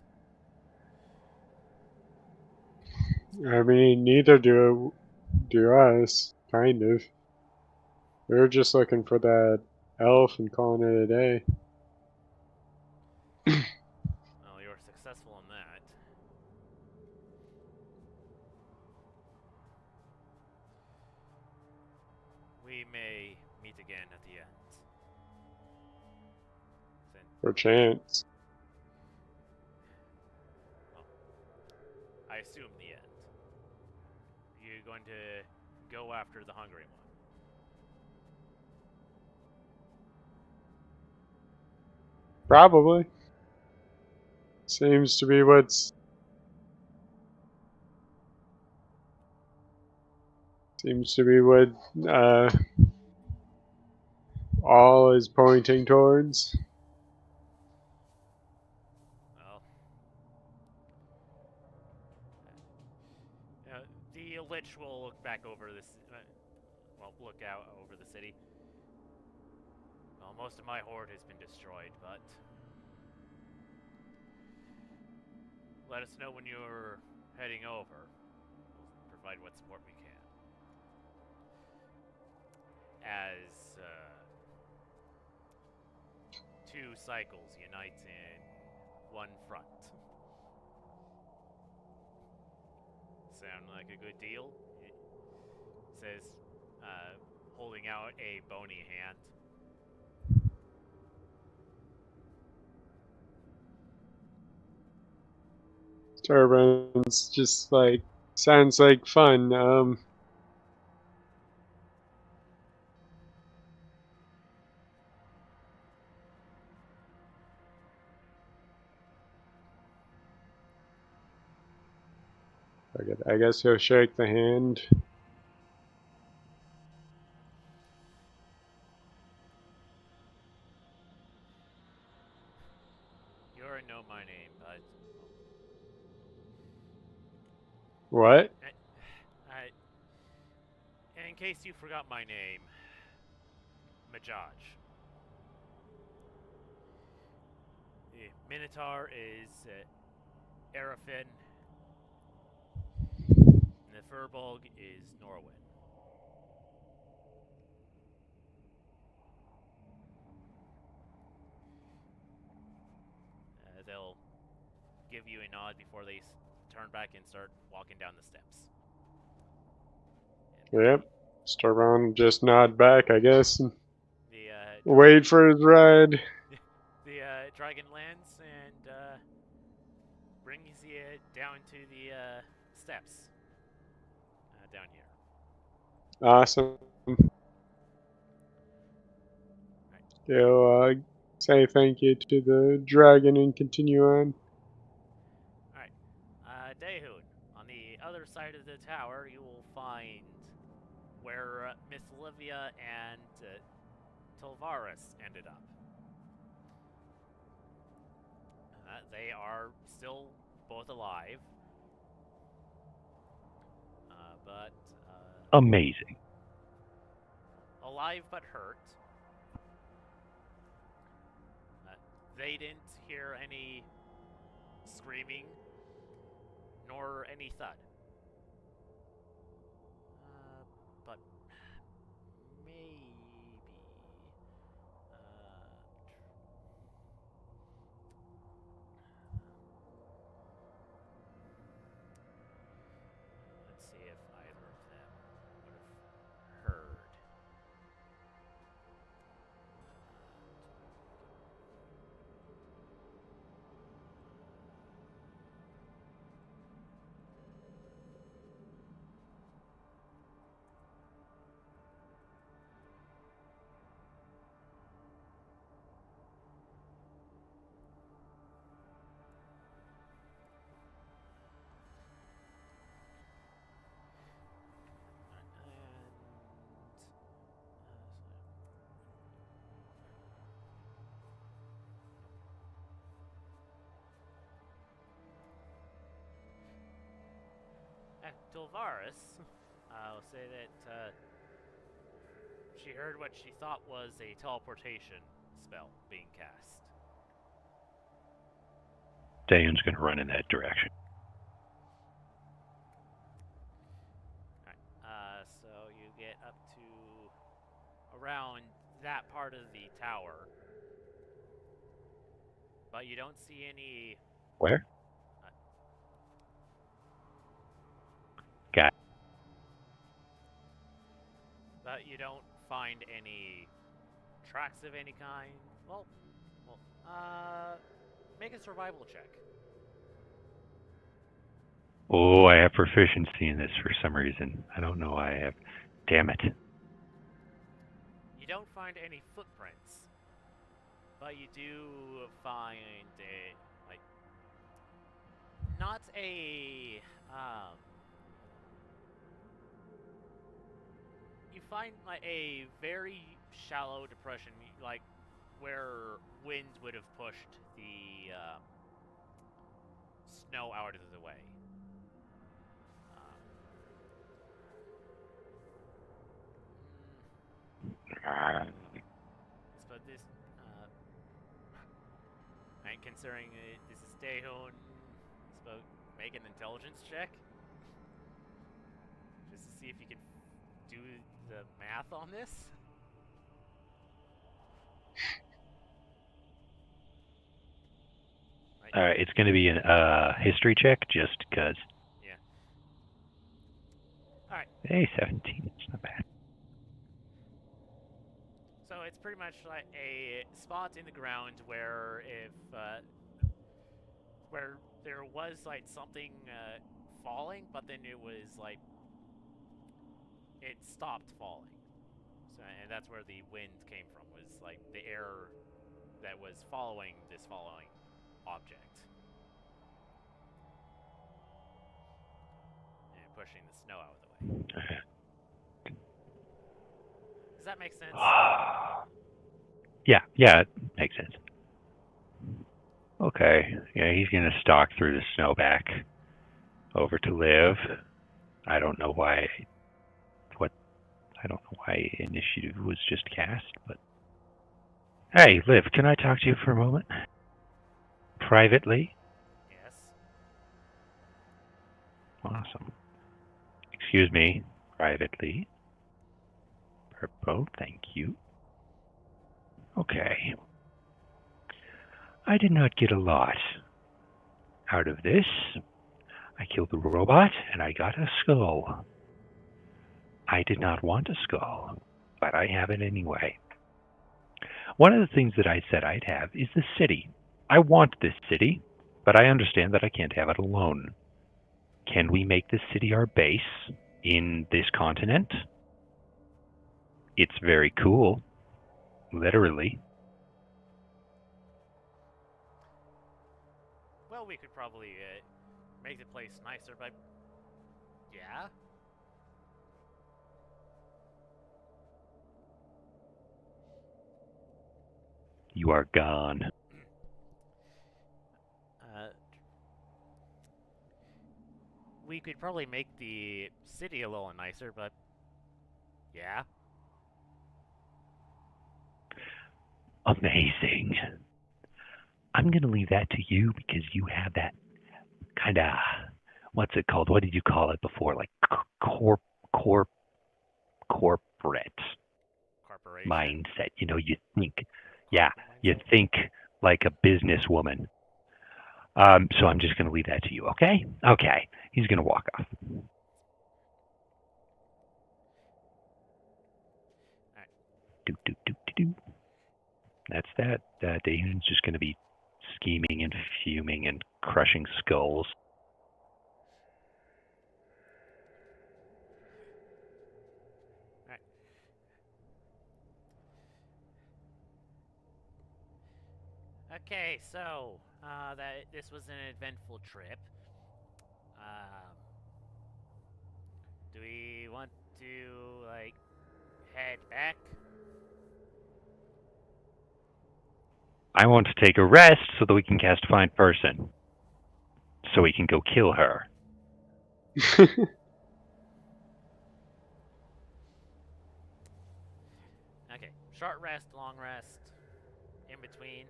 I mean, neither do us, kind of. We were just looking for that elf and calling it a day. Well, you're successful in that. We may meet again at the end. For chance. Well, I assume the end. You're going to go after the hungry one. Probably. Seems to be what's... Seems to be what all is pointing towards. Well, the Lich will look back over this. Look out over the city. Well, most of my horde has been destroyed, but let us know when you're heading over. We'll provide what support we can. As two cycles unite in one front. Sound like a good deal? It says, holding out a bony hand. Turbines just like sounds like fun. I guess he'll shake the hand. You already know my name, but What? in case you forgot my name, Majaj. The Minotaur is Arafin, and the Furbolg is Norwin. They'll give you a nod before they turn back and start walking down the steps. Yep. Starbound just nod back, I guess. And The wait for his ride. The dragon lands and brings you down to the steps down here. Awesome. He'll say thank you to the dragon and continue on. Alright. Dehun, on the other side of the tower, you will find where Miss Livia and Tilvaris ended up. are still both alive, but Amazing. alive but hurt. They didn't hear any screaming nor any thud. But maybe. Let's see if either of them would have heard. Dolvaris, I'll say that she heard what she thought was a teleportation spell being cast. Dayan's going to run in that direction. Alright, so you get up to around that part of the tower, but you don't see any. Where? Got it. But you don't find any tracks of any kind. Well, make a survival check. Oh, I have proficiency in this for some reason. I don't know why I have. Damn it. You don't find any footprints, but you do find not a, you find like a very shallow depression, like where wind would have pushed the snow out of the way. But this, and considering this is Dehun, make an intelligence check, just to see if you can do the math on this. It's going to be a history check, just because. Yeah. All right. Hey, 17. It's not bad. So it's pretty much like a spot in the ground where where there was like something falling, but then it was like it stopped falling. So, and that's where the wind came from, was like the air that was following this falling object and pushing the snow out of the way. Does that make sense? Yeah, it makes sense. Okay, yeah, he's gonna stalk through the snow back over to Liv. I don't know why. I don't know why initiative was just cast, but hey, Liv, can I talk to you for a moment? Privately? Yes. Awesome. Excuse me, privately. Purple, thank you. Okay. I did not get a lot out of this. I killed the robot and I got a skull. I did not want a skull, but I have it anyway. One of the things that I said I'd have is the city. I want this city, but I understand that I can't have it alone. Can we make this city our base in this continent? It's very cool, literally. Well, we could probably make the place nicer, but yeah. You are gone. we could probably make the city a little nicer, but yeah. Amazing. I'm going to leave that to you because you have that kind of, what's it called? What did you call it before? Like corporate Corporation. mindset. You know, you think, yeah, Corporate you mindset. think like a businesswoman. So I'm just going to leave that to you, okay? Okay. He's going to walk off. Alright. Do, do, do, do, do. That's that. Damon's just going to be scheming and fuming and crushing skulls. Okay, so that this was an eventful trip. Do we want to like head back? I want to take a rest so that we can cast Find Person. So we can go kill her. Okay, short rest, long rest, in between.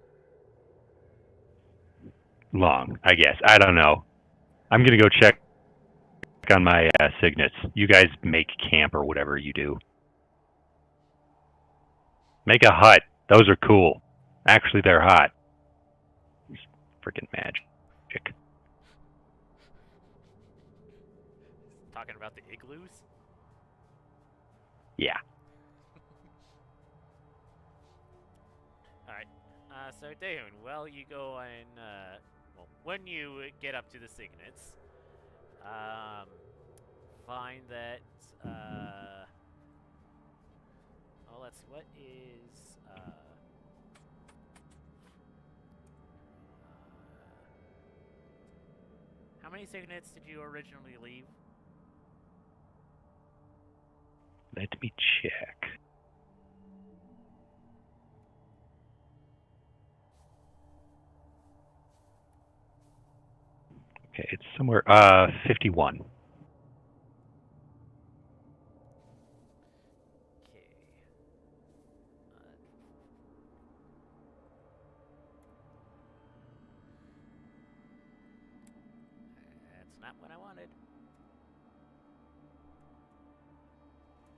Long, I guess. I don't know. I'm going to go check on my signets. You guys make camp or whatever you do. Make a hut. Those are cool. Actually, they're hot. Freaking magic. Talking about the igloos? Yeah. Alright. So Dayun, well you go and well, when you get up to the signets, find that oh, let's see, what is how many signets did you originally leave? Let me check. Okay, it's somewhere 51. Okay. That's not what I wanted.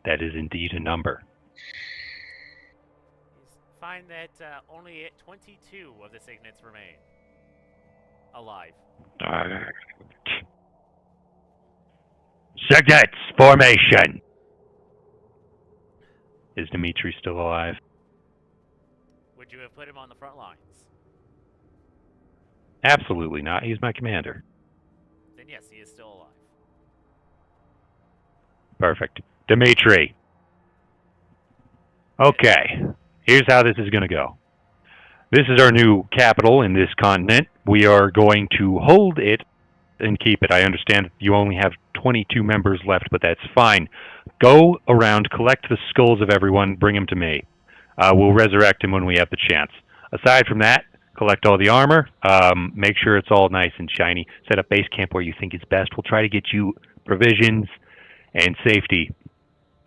That is indeed a number. Find that only 22 of the signets remain alive. Signets formation. Is Dimitri still alive? Would you have put him on the front lines? Absolutely not. He's my commander. Then yes, he is still alive. Perfect. Dimitri. Okay. Here's how this is going to go. This is our new capital in this continent. We are going to hold it and keep it. I understand you only have 22 members left, but that's fine. Go around, collect the skulls of everyone, bring them to me. We'll resurrect him when we have the chance. Aside from that, collect all the armor, make sure it's all nice and shiny. Set up base camp where you think is best. We'll try to get you provisions and safety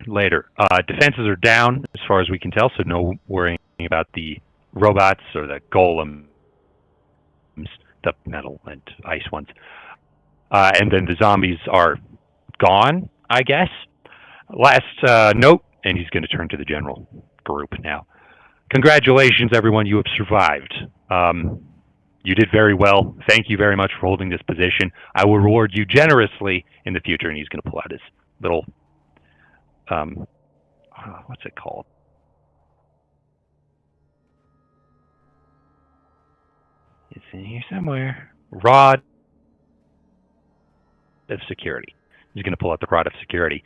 later. Defenses are down as far as we can tell, so no worrying about the robots or the golems, the metal and ice ones. And then the zombies are gone, I guess. Last note, and he's going to turn to the general group now. Congratulations, everyone. You have survived. You did very well. Thank you very much for holding this position. I will reward you generously in the future. And he's going to pull out his little, what's it called? It's in here somewhere. Rod of security. He's going to pull out the rod of security.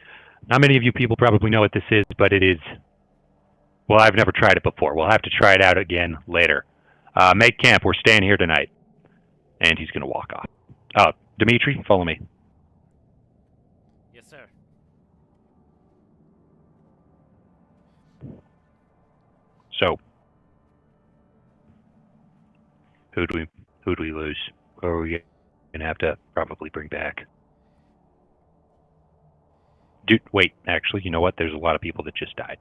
Not many of you people probably know what this is, but it is, well, I've never tried it before. We'll have to try it out again later. Make camp. We're staying here tonight. And he's going to walk off. Dimitri, follow me. Yes, sir. So, who do we lose? Or are we going to have to probably bring back? Dude, wait. Actually, you know what? There's a lot of people that just died.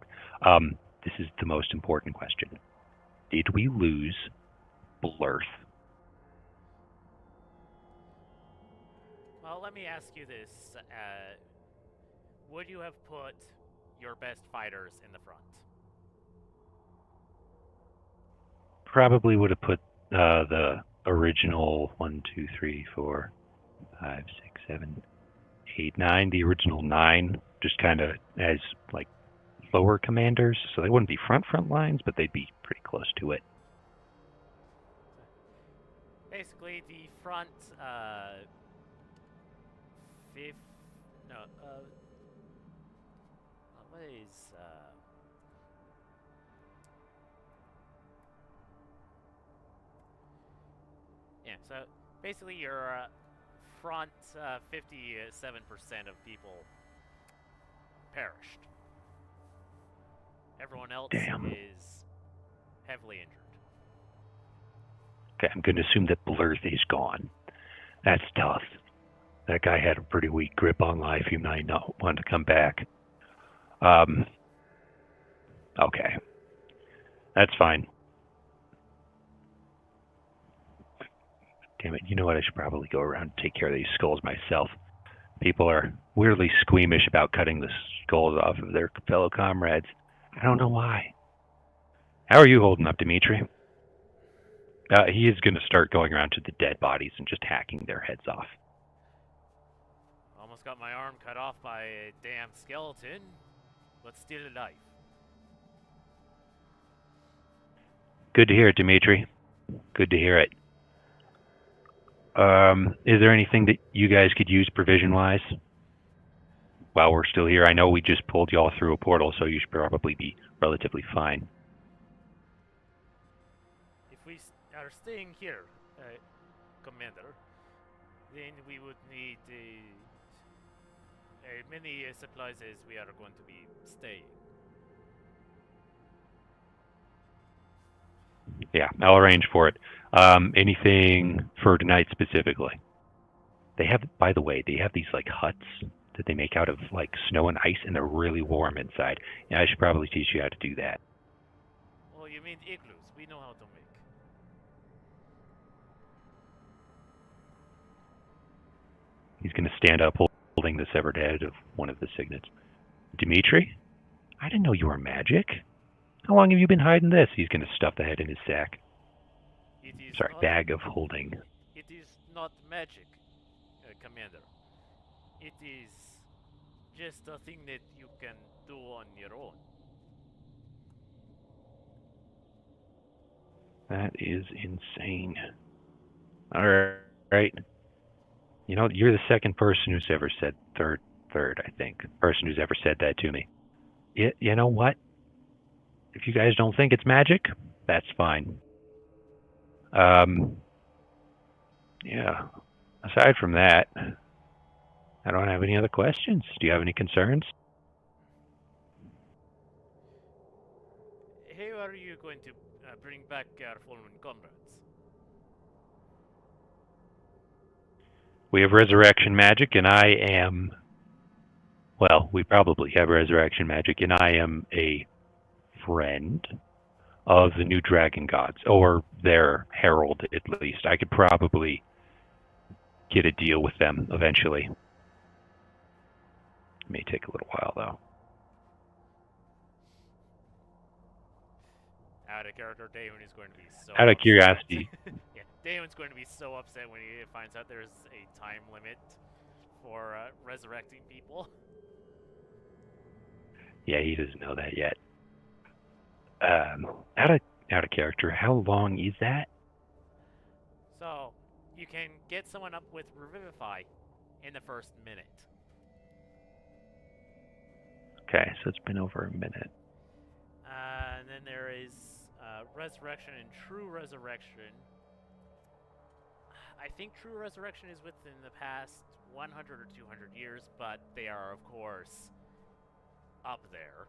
This is the most important question. Did we lose Blurth? Well, let me ask you this. Would you have put your best fighters in the front? Probably would have put the original 1, 2, 3, 4, 5, 6, 7, 8, 9. The original 9 just kind of as like lower commanders, so they wouldn't be front lines, but they'd be pretty close to it. Basically, the front, fifth, no, what is, yeah, so basically your front 57% of people perished. Everyone else Damn. is heavily injured. Okay, I'm going to assume that Blurth is gone. That's tough. That guy had a pretty weak grip on life. He might not want to come back. Okay. That's fine. Damn it, you know what? I should probably go around and take care of these skulls myself. People are weirdly squeamish about cutting the skulls off of their fellow comrades. I don't know why. How are you holding up, Dimitri? He is going to start going around to the dead bodies and just hacking their heads off. Almost got my arm cut off by a damn skeleton, but still alive. Good to hear it, Dimitri. Good to hear it. Is there anything that you guys could use provision-wise while we're still here? I know we just pulled y'all through a portal, so you should probably be relatively fine. If we are staying here, Commander, then we would need many supplies as we are going to be staying. Yeah, I'll arrange for it. Anything for tonight specifically? They have, by the way, they have these like huts that they make out of like snow and ice, and they're really warm inside. Yeah, I should probably teach you how to do that. Oh, you mean igloos? We know how to make. He's going to stand up holding the severed head of one of the signets. Dimitri? I didn't know you were magic. How long have you been hiding this? He's going to stuff the head in his sack. Sorry, bag of holding. It is not magic, Commander. It is just a thing that you can do on your own. That is insane. All right. You know, you're the second person who's ever said third, I think. Person who's ever said that to me. You know what? If you guys don't think it's magic, that's fine. Yeah. Aside from that, I don't have any other questions. Do you have any concerns? How are you going to bring back our fallen comrades? We have resurrection magic, and I am. Well, we probably have resurrection magic, and I am a friend of the new dragon gods, or their herald at least. I could probably get a deal with them eventually. It may take a little while, though. Out of character, Damon is going to be so Out of upset. curiosity. Yeah, Damon's going to be so upset when he finds out there's a time limit for resurrecting people. Yeah, he doesn't know that yet. Out of character, how long is that? So, you can get someone up with Revivify in the first minute. Okay, so it's been over a minute. And then there is Resurrection and True Resurrection. I think True Resurrection is within the past 100 or 200 years, but they are, of course, up there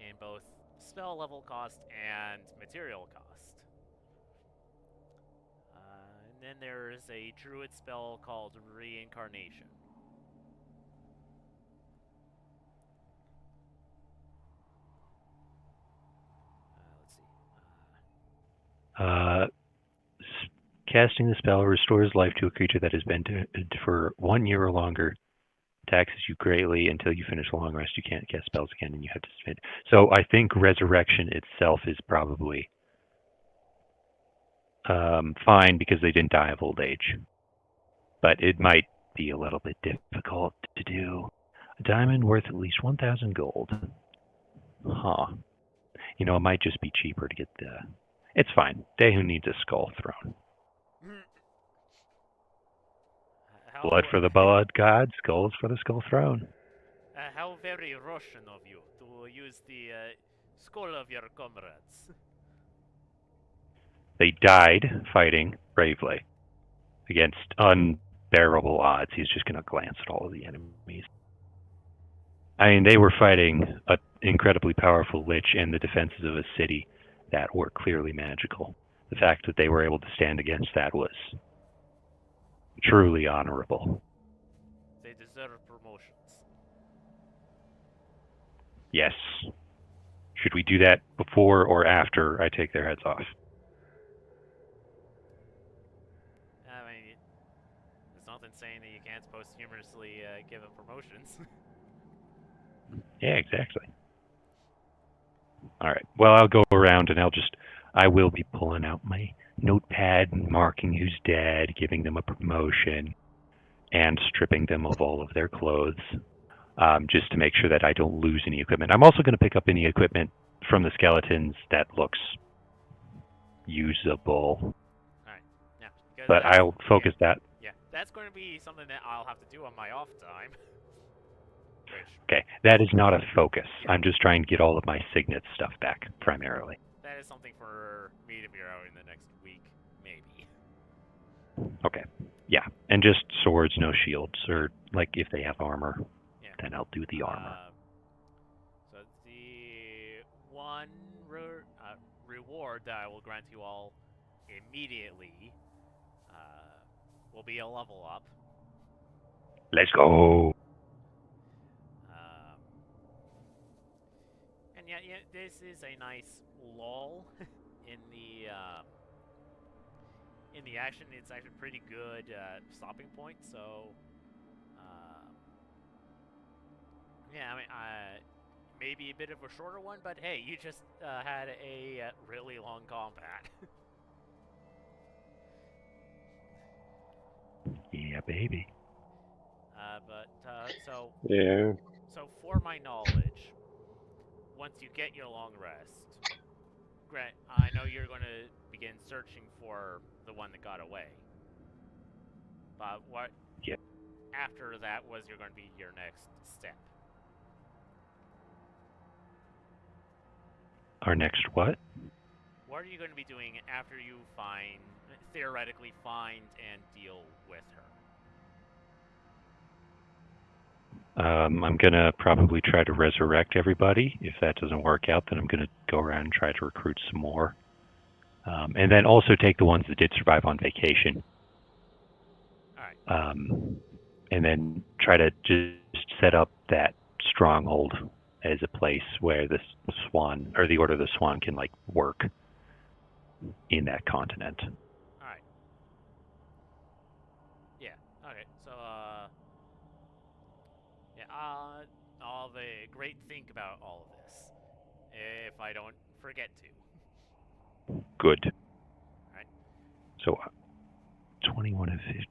in both spell level cost and material cost. And then there is a druid spell called Reincarnation. Casting the spell restores life to a creature that has been dead for 1 year or longer. Taxes you greatly until you finish a long rest. You can't cast spells again, and you have to spend. So I think resurrection itself is probably fine because they didn't die of old age. But it might be a little bit difficult to do. A diamond worth at least 1,000 gold. Huh. You know, it might just be cheaper to get the... It's fine. Dehu needs a skull throne. Blood for the blood god, skulls for the skull throne. How very Russian of you to use the skull of your comrades. They died fighting bravely against unbearable odds. He's just going to glance at all of the enemies. I mean, they were fighting an incredibly powerful lich and the defenses of a city that were clearly magical. The fact that they were able to stand against that was truly honorable. They deserve promotions. Yes. Should we do that before or after I take their heads off? I mean, there's nothing saying that you can't posthumously give them promotions. Yeah, exactly. All right. Well, I'll go around and I will be pulling out my notepad and marking who's dead, giving them a promotion, and stripping them of all of their clothes, just to make sure that I don't lose any equipment. I'm also going to pick up any equipment from the skeletons that looks usable. Alright, yeah. But I'll focus that. Yeah, that's going to be something that I'll have to do on my off time. Okay, that is not a focus. Yeah. I'm just trying to get all of my signet stuff back, primarily. That is something for me to figure out in the next week, maybe. Okay, yeah, and just swords, no shields, or like if they have armor, then I'll do the armor. So the one reward that I will grant you all immediately will be a level up. Let's go! And yeah, this is a nice lull in the action. It's actually pretty good stopping point. So, yeah, I mean, maybe a bit of a shorter one, but hey, you just had a really long combat. Yeah, baby. So Yeah. So for my knowledge, once you get your long rest, Grant, I know you're going to begin searching for the one that got away. But what after that was going to be your next step? Our next what? What are you going to be doing after you theoretically find and deal with her? I'm going to probably try to resurrect everybody. If that doesn't work out, then I'm going to go around and try to recruit some more. And then also take the ones that did survive on vacation. All right. And then try to just set up that stronghold as a place where the Swan, or the Order of the Swan, can, like, work in that continent. All right. Yeah. Okay. So, yeah, I'll have a great think about all of this, if I don't forget to. Good. All right. So, 21 of 50.